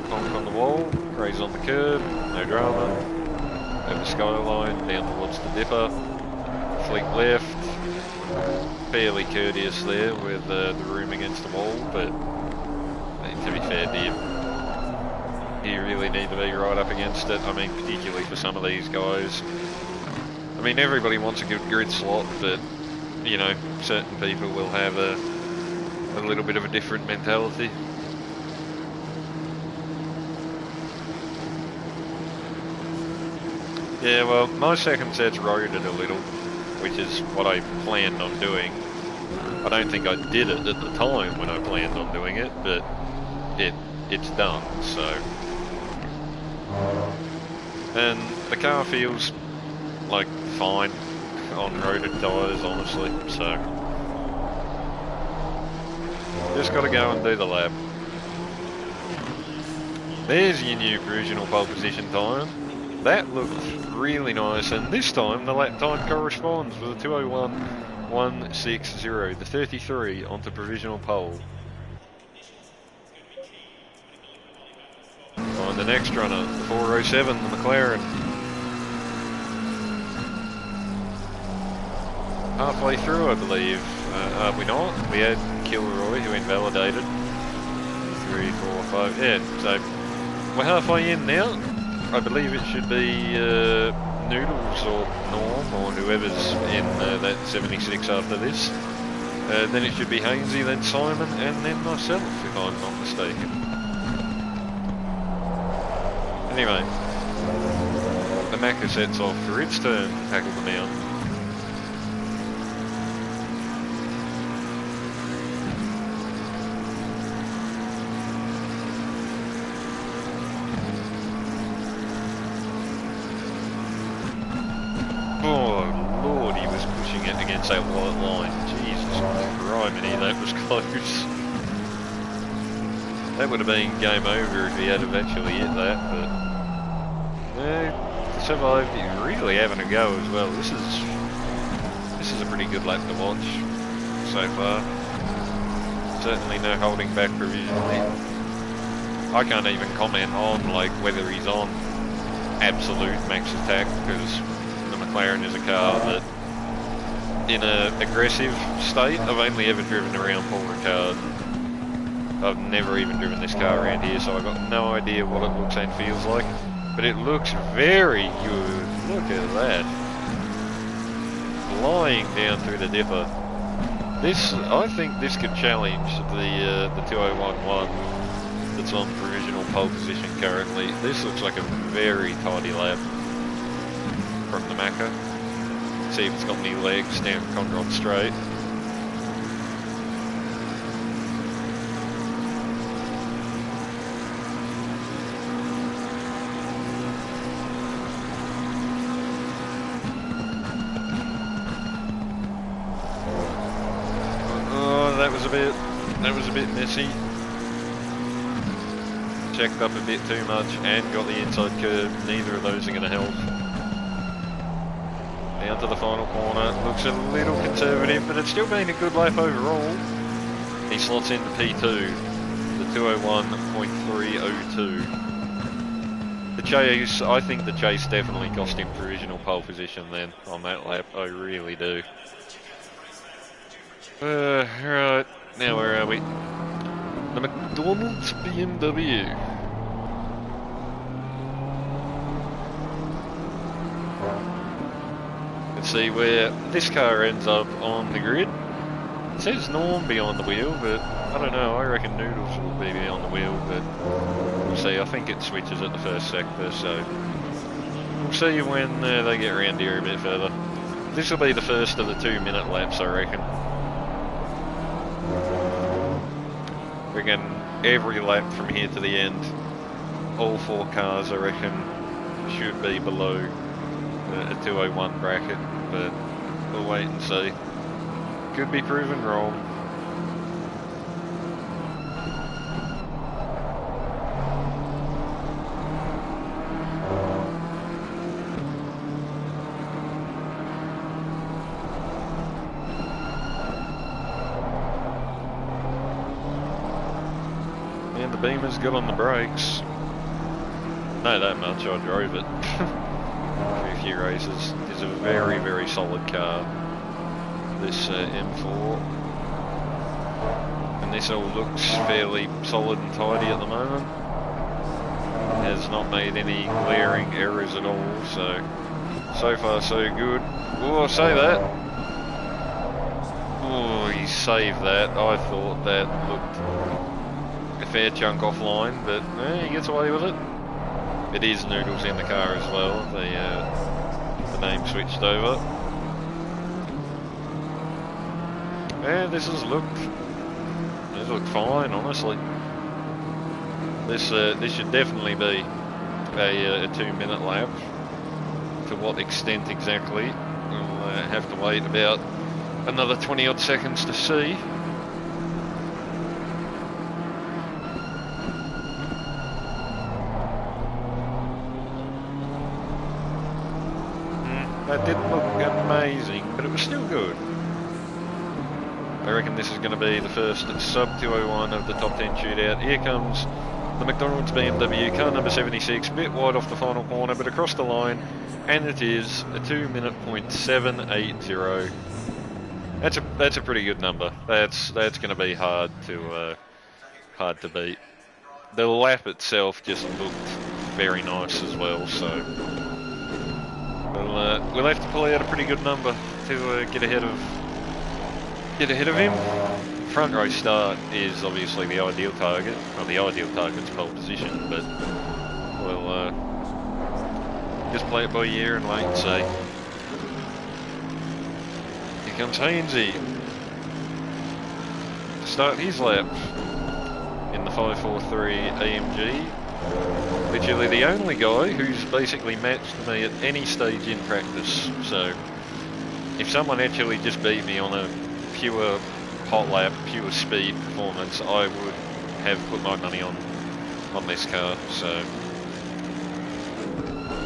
plonk on the wall, graze on the curb, no drama. Over skyline, down towards the dipper. Fleet left. Fairly courteous there with the room against the wall, but to be fair, do you really need to be right up against it? I mean, particularly for some of these guys. I mean, everybody wants a good grid slot, but, you know, certain people will have a little bit of a different mentality. Yeah, well, my second set's roaded a little, which is what I planned on doing. I don't think I did it at the time when I planned on doing it, but it's done, so. And the car feels like fine on roaded tyres, honestly, so. Just got to go and do the lap. There's your new provisional pole position time. That looked really nice, and this time the lap time corresponds with a 2:01.160, the 33 onto provisional pole. Find the next runner, the 407, the McLaren. Halfway through, I believe. Are we not? We had Kilroy, who invalidated. 3, 4, 5, yeah, so we're halfway in now. I believe it should be Noodles or Norm or whoever's in that 76 after this. Then it should be Hainsey, then Simon, and then myself, if I'm not mistaken. Anyway, the Macca sets off for its turn to tackle the mountain. That white line, Jesus criminy, that was close. That would have been game over if he had eventually hit that, but no, survived. He's really having a go as well. This is a pretty good lap to watch so far. Certainly no holding back provisionally. I can't even comment on like whether he's on absolute max attack, because the McLaren is a car that in an aggressive state. I've only ever driven around Paul Ricard. I've never even driven this car around here, so I've got no idea what it looks and feels like. But it looks very good. Look at that. flying down through the dipper. I think this could challenge the 2011 that's on provisional pole position currently. This looks like a very tidy lap from the Macca. See if it's got any legs down Conrod Straight. That was a bit messy. Checked up a bit too much and got the inside curve. Neither of those are going to help. Down to the final corner. Looks a little conservative, but it's still been a good lap overall. He slots into P2, the 201.302. The chase, I think the chase definitely cost him provisional pole position then on that lap. I really do. Right. Now where are we? The McDonald's BMW. Let's see where this car ends up on the grid. It says Norm behind the wheel, but I don't know. I reckon Noodles will be behind the wheel, but we'll see. I think it switches at the first sector, so we'll see when they get around here a bit further. This will be the first of the 2-minute laps, I reckon. Reckon every lap from here to the end, all 4 cars I reckon should be below a 201 bracket, but we'll wait and see. Could be proven wrong. And the Beamer's good on the brakes. Know that much, I drove it for a few races. It's a very, very solid car, this M4. And this all looks fairly solid and tidy at the moment. Has not made any glaring errors at all, so far so good. Oh, I say that. Oh, he saved that. I thought that looked a fair chunk offline, but he gets away with it. It is Noodles in the car as well. The name switched over. Yeah, this looked fine, honestly. This should definitely be a 2-minute lap. To what extent exactly, we'll have to wait about another 20 odd seconds to see. That didn't look amazing, but it was still good. I reckon this is going to be the first sub 201 of the top 10 shootout. Here comes the McDonald's BMW, car number 76, bit wide off the final corner, but across the line, and it is a 2-minute .780. That's a pretty good number. That's going to be hard to beat. The lap itself just looked very nice as well, so we'll have to pull out a pretty good number to get ahead of him. Front row start is obviously the ideal target. Well, the ideal target's pole position, but we'll just play it by ear and wait and see. Here comes Hainsey to start his lap in the 543 AMG. Literally the only guy who's basically matched me at any stage in practice. So if someone actually just beat me on a pure hot lap, pure speed performance, I would have put my money on this car. So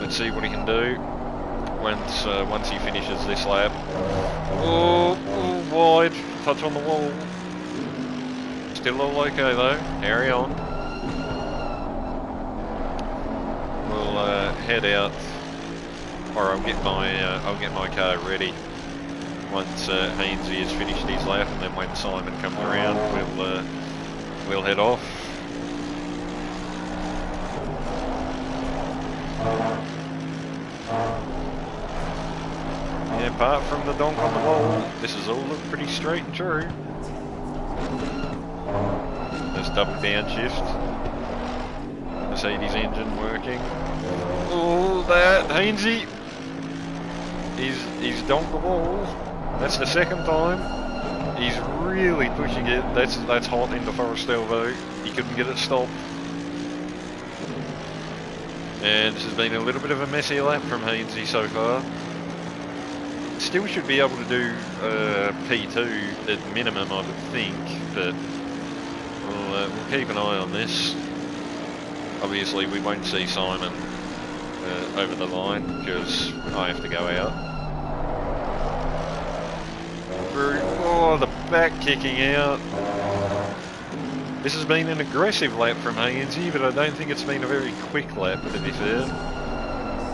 let's see what he can do once he finishes this lap. Oh, wide, touch on the wall. Still all okay though. Carry on. We'll head out, or I'll get my car ready once Hainsey has finished his lap, and then when Simon comes around, we'll head off. Yeah, apart from the donk on the wall, this has all looked pretty straight and true. There's double downshift. Mercedes engine working. Oh, that Hainsey! He's donked the wall. That's the second time. He's really pushing it. That's hot into Forest Elbow. He couldn't get it stopped. And this has been a little bit of a messy lap from Hainsey so far. Still should be able to do P2 at minimum, I would think, but we'll keep an eye on this. Obviously, we won't see Simon over the line because I have to go out. Oh, the back kicking out. This has been an aggressive lap from Hainsey, but I don't think it's been a very quick lap, to be fair.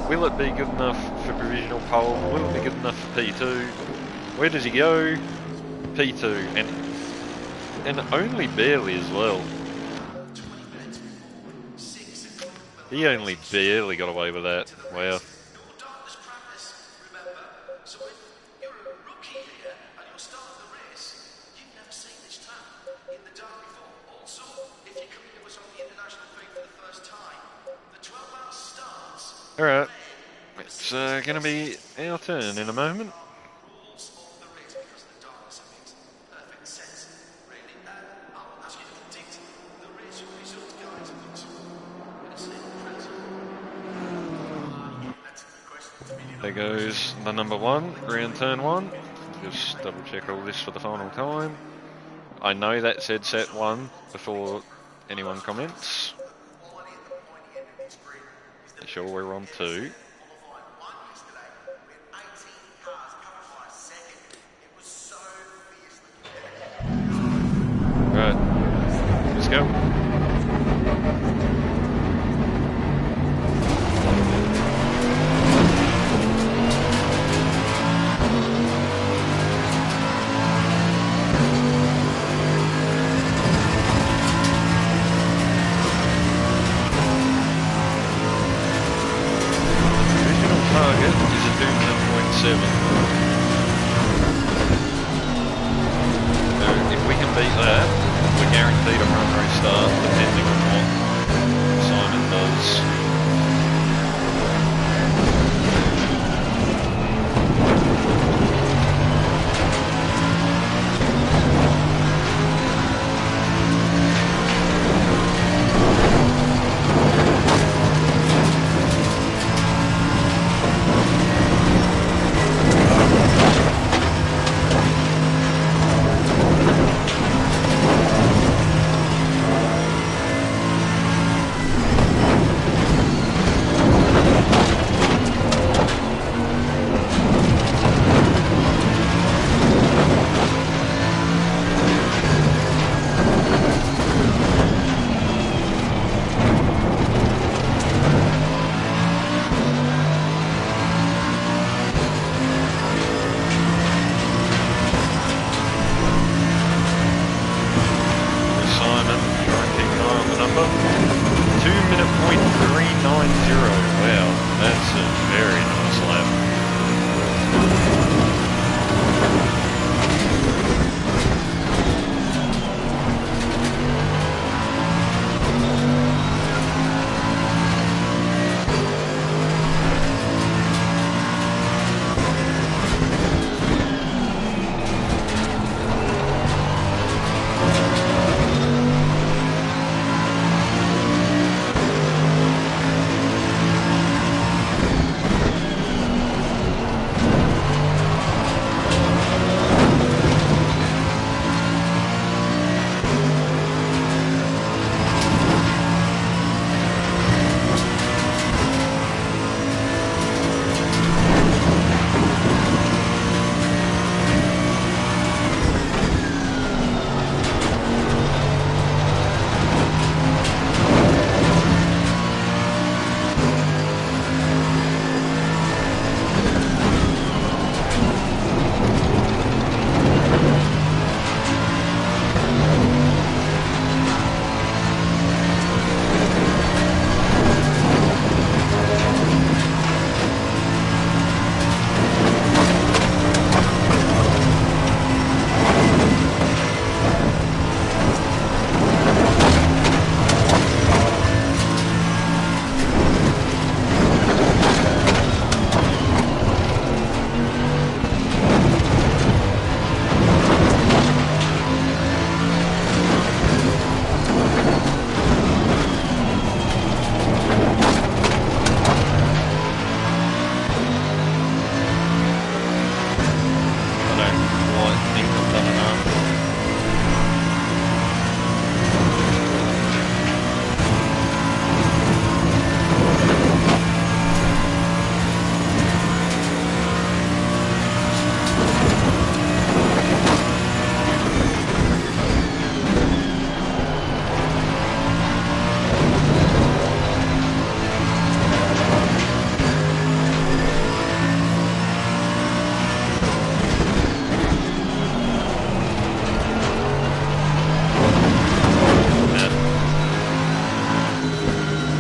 Will it be good enough for provisional pole? Will it be good enough for P2? Where does he go? P2, and only barely as well. He only barely got away with that. Wow. Alright, it's going to be our turn in a moment. There goes the number one, round turn one. Just double check all this for the final time. I know that said set one before anyone comments. Sure, we're on two. Right, let's go. Target is a 2.7. So if we can beat that, we're guaranteed a run restart depending on what Simon does.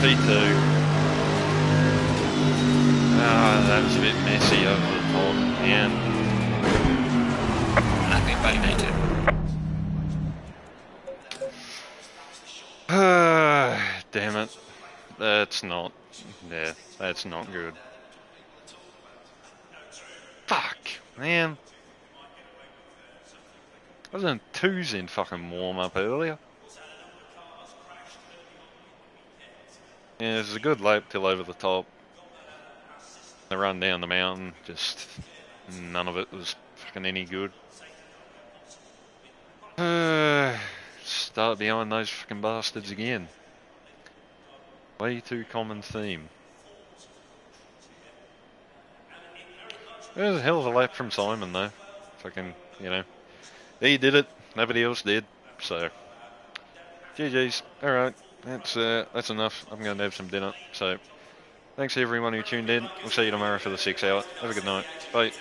P2. Ah, that was a bit messy over the top. And Nothing validated. damn it. That's not. Yeah, that's not good. Fuck, man. I was in 2s in fucking warm up earlier. Yeah, it was a good lap till over the top. The run down the mountain, just none of it was fucking any good. Start behind those fucking bastards again. Way too common theme. It was a hell of a lap from Simon though. Fucking, you know. He did it, nobody else did, so. GG's, alright, that's enough. I'm going to have some dinner, so. Thanks to everyone who tuned in. We'll see you tomorrow for the 6 hour. Have a good night. Bye.